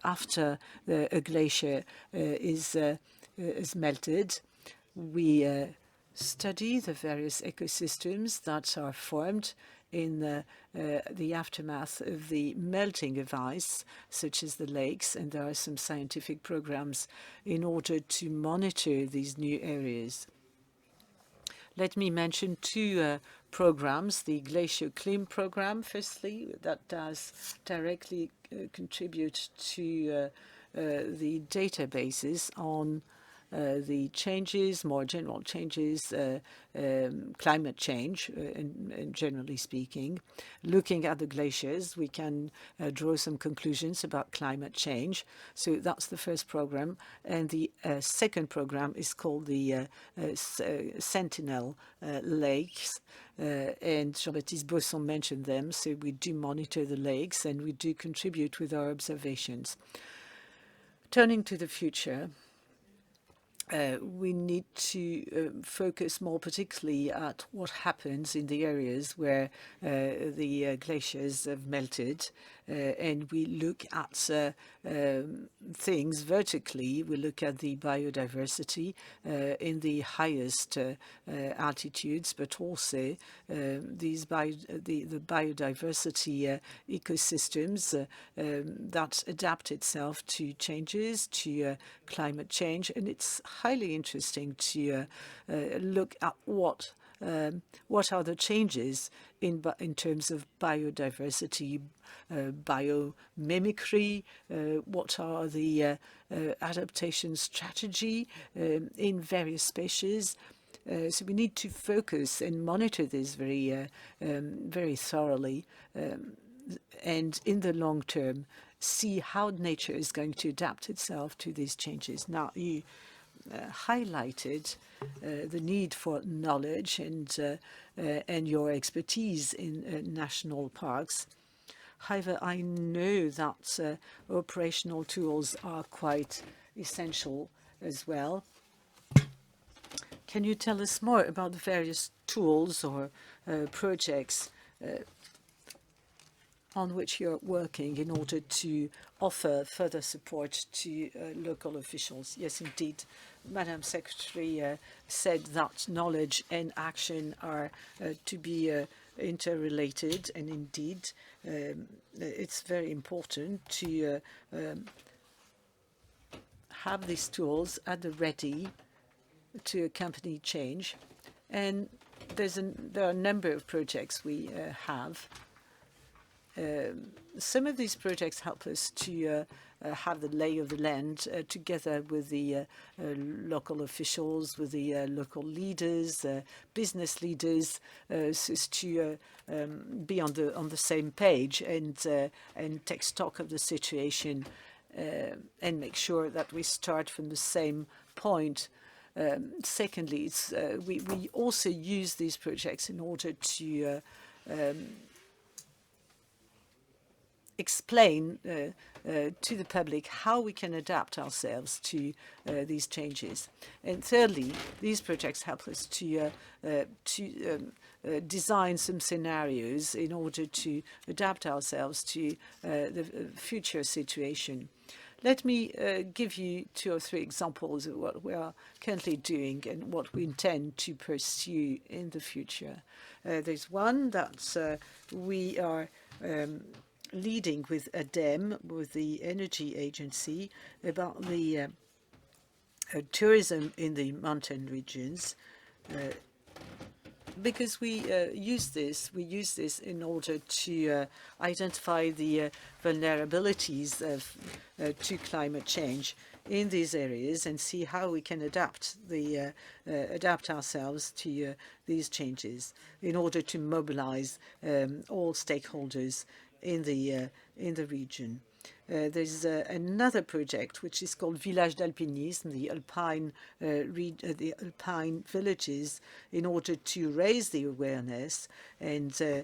after a glacier is melted. We study the various ecosystems that are formed in the aftermath of the melting of ice, such as the lakes, and there are some scientific programs in order to monitor these new areas. Let me mention two programs. The Glacier Clim program, firstly, that does directly contribute to the databases on the changes, more general changes, climate change, and generally speaking. Looking at the glaciers, we can draw some conclusions about climate change. So that's the first program. And the second program is called the Sentinel Lakes. And Jean-Baptiste Bosson mentioned them. So we do monitor the lakes and we do contribute with our observations. Turning to the future, we need to focus more particularly at what happens in the areas where the glaciers have melted, and we look at things vertically. We look at the biodiversity in the highest altitudes, but also the biodiversity ecosystems that adapt itself to changes, to climate change, and it's highly interesting to look at what are the changes in terms of biodiversity, biomimicry, what are the adaptation strategy in various species. So we need to focus and monitor this very thoroughly. and in the long term, see how nature is going to adapt itself to these changes. Now, you highlighted the need for knowledge and your expertise in national parks. However, I know that operational tools are quite essential as well. Can you tell us more about the various tools or projects on which you're working in order to offer further support to local officials? Yes, indeed. Madam Secretary said that knowledge and action are to be interrelated, and indeed it's very important to have these tools at the ready to accompany change. And there are a number of projects we have. Some of these projects help us to have the lay of the land together with the local officials, with the local leaders, business leaders, so as to be on the same page and take stock of the situation and make sure that we start from the same point. Secondly, we also use these projects in order to explain to the public how we can adapt ourselves to these changes. And thirdly, these projects help us to design some scenarios in order to adapt ourselves to the future situation. Let me give you 2 or 3 examples of what we are currently doing and what we intend to pursue in the future. There's one that we are leading with ADEME, with the Energy Agency, about the tourism in the mountain regions. Because we use this in order to identify the vulnerabilities to climate change in these areas and see how we can adapt ourselves to these changes in order to mobilize all stakeholders in the region. There's another project which is called Village d'Alpinisme, the alpine villages, in order to raise the awareness and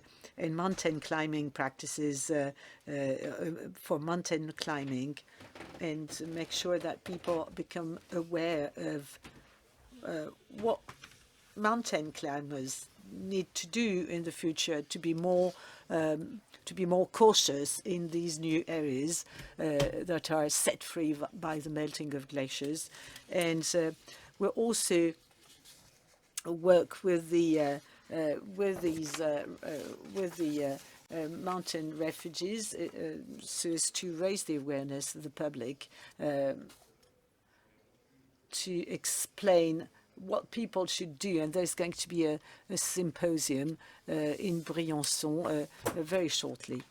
mountain climbing practices for mountain climbing, and make sure that people become aware of what mountain climbers need to do in the future to be more cautious in these new areas that are set free by the melting of glaciers. And we'll also work with the mountain refugees so as to raise the awareness of the public, to explain what people should do. And there's going to be a symposium in Briançon very shortly.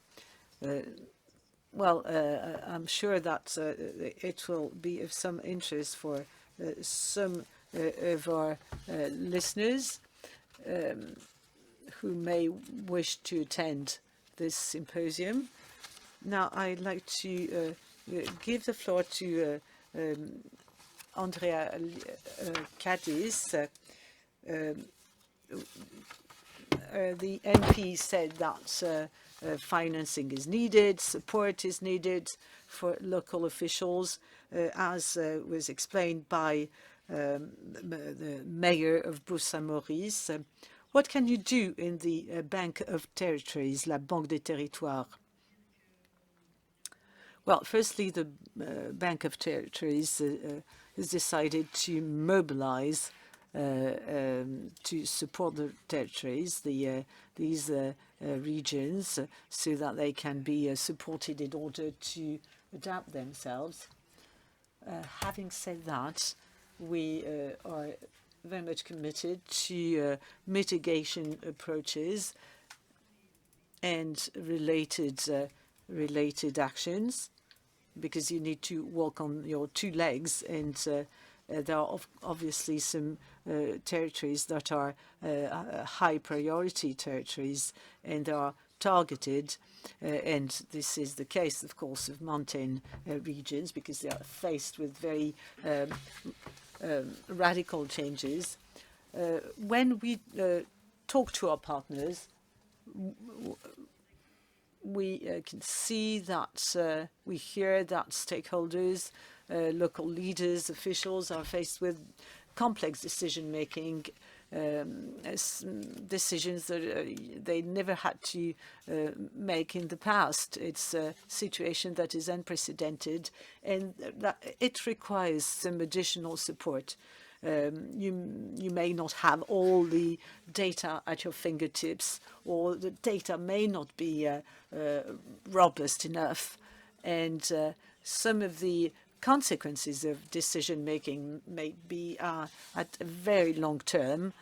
I'm sure that it will be of some interest for some of our listeners who may wish to attend this symposium. Now, I'd like to give the floor to Andrea Cadiz. The MP said that financing is needed, support is needed for local officials, as was explained by the mayor of Bourg-Saint-Maurice. What can you do in the Bank of Territories, la Banque des Territoires? Well, firstly, the Bank of Territories has decided to mobilize to support the territories, these regions, so that they can be supported in order to adapt themselves. Having said that, we are very much committed to mitigation approaches and related actions, because you need to walk on your 2 legs, and there are obviously some territories that are high priority territories, and there are targeted, and this is the case, of course, of mountain regions because they are faced with very radical changes. When we talk to our partners, we can see that, we hear that stakeholders, local leaders, officials are faced with complex decision-making, decisions that they never had to make in the past. It's a situation that is unprecedented, and that it requires some additional support. You may not have all the data at your fingertips, or the data may not be robust enough, and some of the consequences of decision-making may be at a very long term.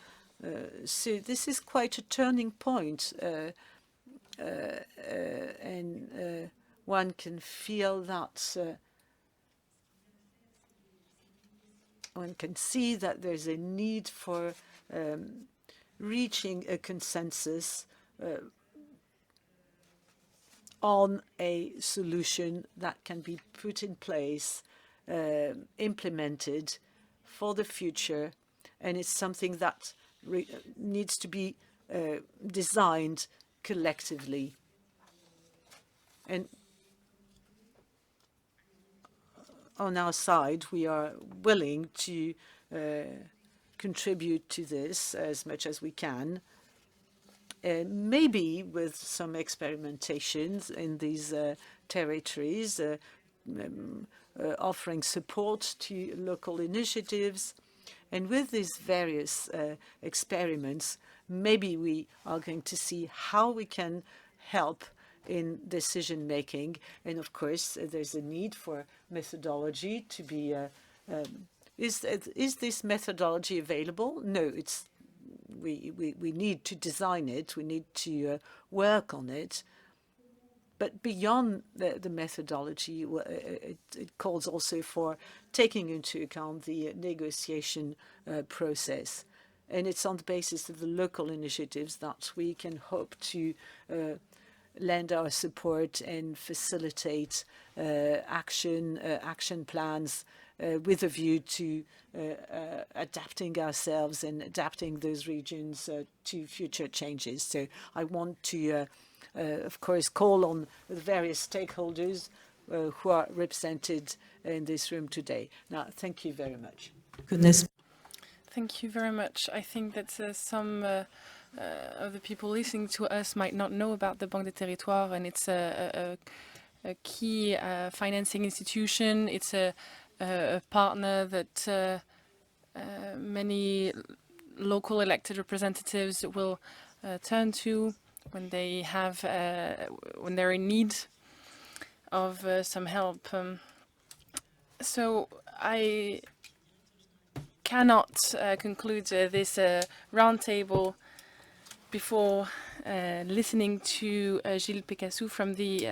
So this is quite a turning point, and one can feel that one can see that there's a need for reaching a consensus on a solution that can be put in place, implemented for the future, and it's something that needs to be designed collectively. And on our side, we are willing to contribute to this as much as we can, maybe with some experimentations in these territories, offering support to local initiatives. And with these various experiments, maybe we are going to see how we can help in decision-making. And of course, there's a need for methodology to be... is this methodology available? No, we need to design it. We need to work on it. But beyond the methodology, it calls also for taking into account the negotiation process. And it's on the basis of the local initiatives that we can hope to lend our support and facilitate action plans with a view to adapting ourselves and adapting those regions to future changes. So I want to, of course, call on the various stakeholders who are represented in this room today. Now, thank you very much. Thank you very much. I think that some of the people listening to us might not know about the Banque des Territoires, and it's a key financing institution. It's a partner that many local elected representatives will turn to when they have when they're in need of some help. So I cannot conclude this roundtable before listening to Gilles Pécassou from the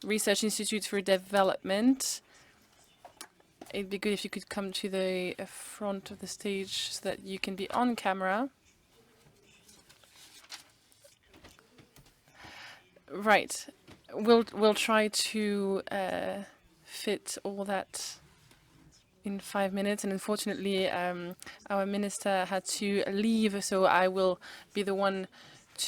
Research Institute for Development. It'd be good if you could come to the front of the stage so that you can be on camera. Right. We'll try to fit all that in 5 minutes, and unfortunately our minister had to leave, so I will be the one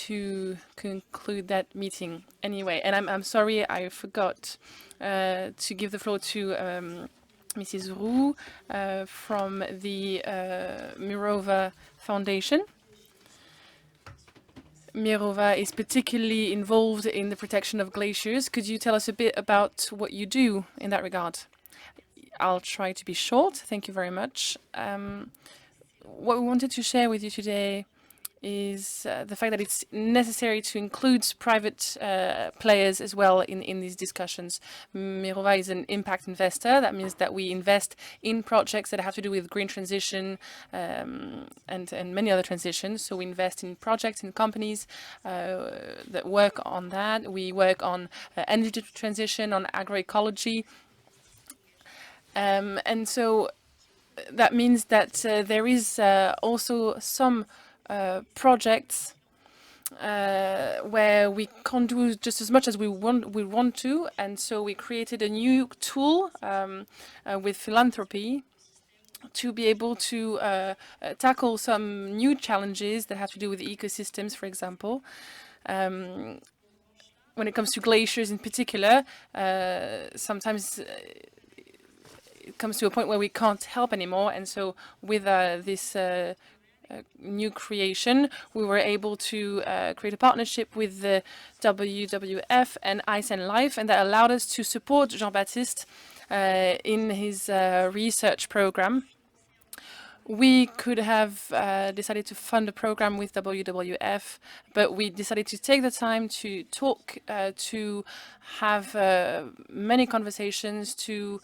to conclude that meeting anyway. And I'm sorry I forgot to give the floor to Mrs. Roux from the Mirova Foundation. Mirova is particularly involved in the protection of glaciers. Could you tell us a bit about what you do in that regard? I'll try to be short. Thank you very much. What we wanted to share with you today is the fact that it's necessary to include private players as well in these discussions. Mirova is an impact investor. That means that we invest in projects that have to do with green transition and many other transitions. So we invest in projects, in companies that work on that. We work on energy transition, on agroecology. And so that means that there is also some projects where we can't do just as much as we want to, and so we created a new tool with philanthropy to be able to tackle some new challenges that have to do with ecosystems, for example. When it comes to glaciers in particular, sometimes it comes to a point where we can't help anymore, and so with this new creation, we were able to create a partnership with the WWF and Ice and Life, and that allowed us to support Jean-Baptiste in his research program. We could have decided to fund a program with WWF, but we decided to take the time to talk, to have many conversations, to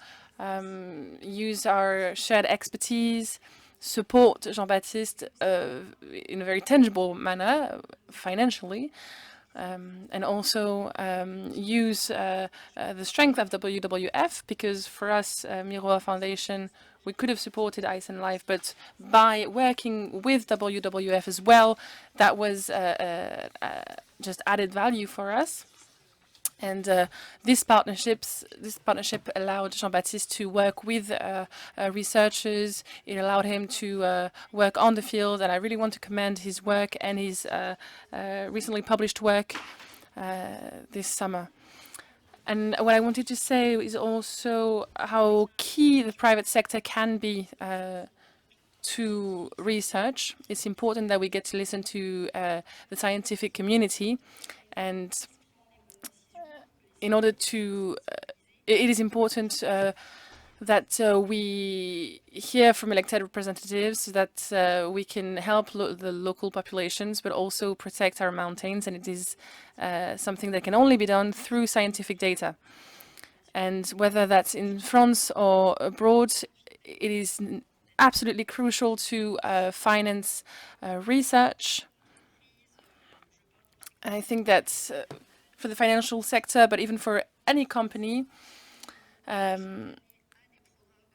use our shared expertise, support Jean-Baptiste in a very tangible manner, financially, and also use the strength of WWF, because for us, Miroir Foundation, we could have supported Ice and Life, but by working with WWF as well, that was just added value for us. And this partnership allowed Jean-Baptiste to work with researchers. It allowed him to work on the field, and I really want to commend his work and his recently published work this summer. And what I wanted to say is also how key the private sector can be to research. It's important that we get to listen to the scientific community, and in order to, it is important that we hear from elected representatives, that we can help the local populations, but also protect our mountains. And it is something that can only be done through scientific data. And whether that's in France or abroad, it is absolutely crucial to finance research. And I think that for the financial sector, but even for any company,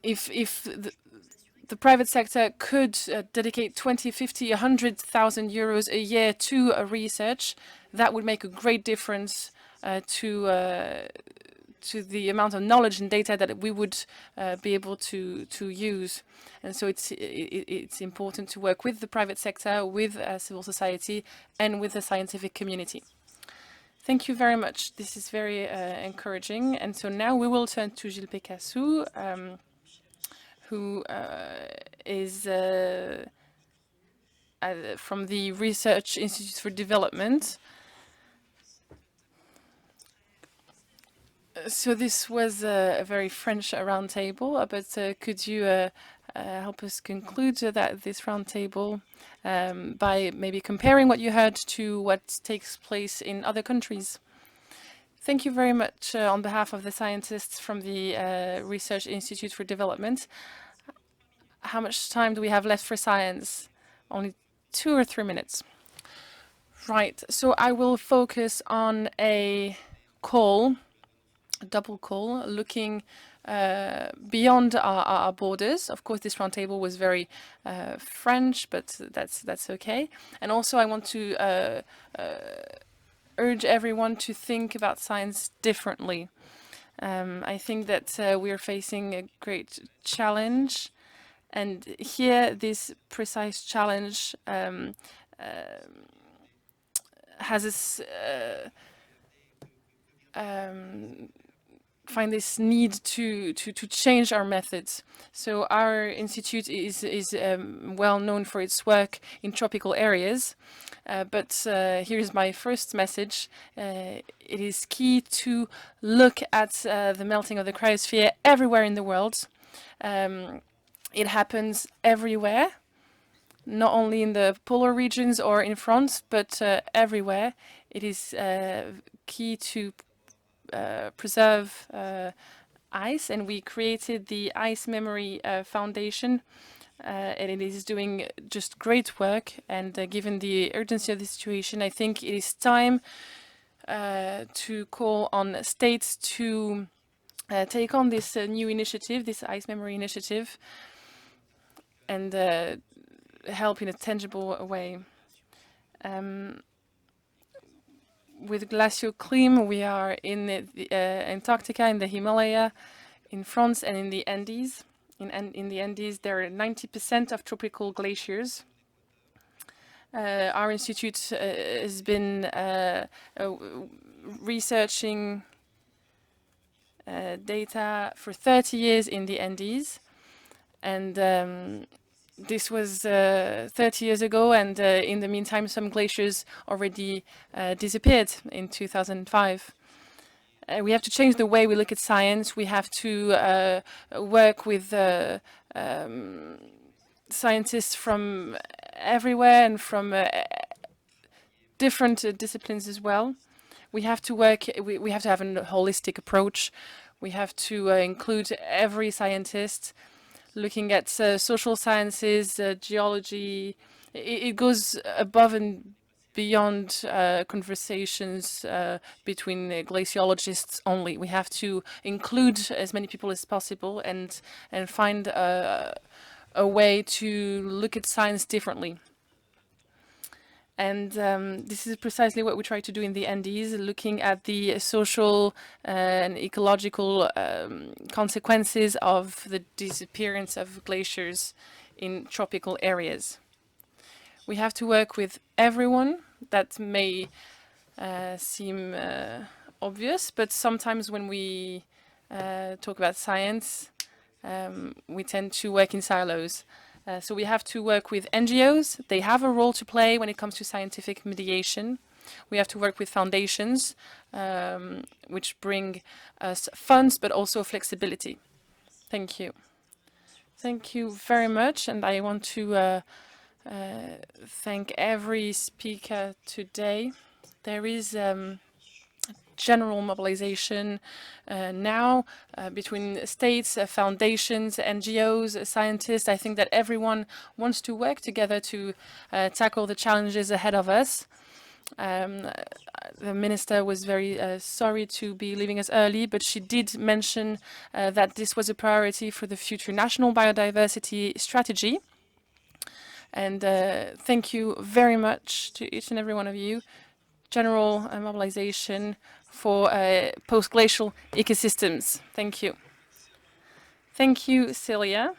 if the private sector could dedicate 20, 50, 100,000 euros a year to research, that would make a great difference to the amount of knowledge and data that we would be able to use. And so it's important to work with the private sector, with civil society, and with the scientific community. Thank you very much. This is very encouraging. And so now we will turn to Gilles Pécassou, who is from the Research Institute for Development. So this was a very French roundtable, but could you help us conclude this roundtable by maybe comparing what you heard to what takes place in other countries? Thank you very much on behalf of the scientists from the Research Institute for Development. How much time do we have left for science? Only 2 or 3 minutes. Right, so I will focus on a double call, looking beyond our borders. Of course, this roundtable was very French, but that's okay. And also, I want to urge everyone to think about science differently. I think that we are facing a great challenge, and here this precise challenge has us find this need to change our methods. So our institute is well known for its work in tropical areas, but here's my first message. It is key to look at the melting of the cryosphere everywhere in the world. It happens everywhere, not only in the polar regions or in France, but everywhere. It is key to preserve ice, and we created the Ice Memory Foundation, and it is doing just great work. And given the urgency of the situation, I think it is time to call on states to take on this new initiative, this Ice Memory Initiative, and help in a tangible way. with glacial climb, we are in the Antarctica, in the Himalaya, in France, and in the Andes. In the Andes, there are 90% of tropical glaciers. Our institute has been researching data for 30 years in the Andes, and this was 30 years ago, and in the meantime some glaciers already disappeared in 2005. We have to change the way we look at science. We have to work with scientists from everywhere and from different disciplines as well. We have to work, we have to have a holistic approach. We have to include every scientist, looking at social sciences, geology. It goes above and beyond conversations between glaciologists only. We have to include as many people as possible and find a way to look at science differently. And this is precisely what we try to do in the Andes, looking at the social and ecological consequences of the disappearance of glaciers in tropical areas. We have to work with everyone. That may seem obvious, but sometimes when we talk about science, we tend to work in silos. So we have to work with NGOs. They have a role to play when it comes to scientific mediation. We have to work with foundations, which bring us funds, but also flexibility. Thank you. Thank you very much. And I want to thank every speaker today. There is general mobilization now between states, foundations, NGOs, scientists. I think that everyone wants to work together to tackle the challenges ahead of us. The minister was very sorry to be leaving us early, but she did mention that this was a priority for the future national biodiversity strategy. And thank you very much to each and every one of you. General mobilization for post-glacial ecosystems. Thank you. Thank you, Celia.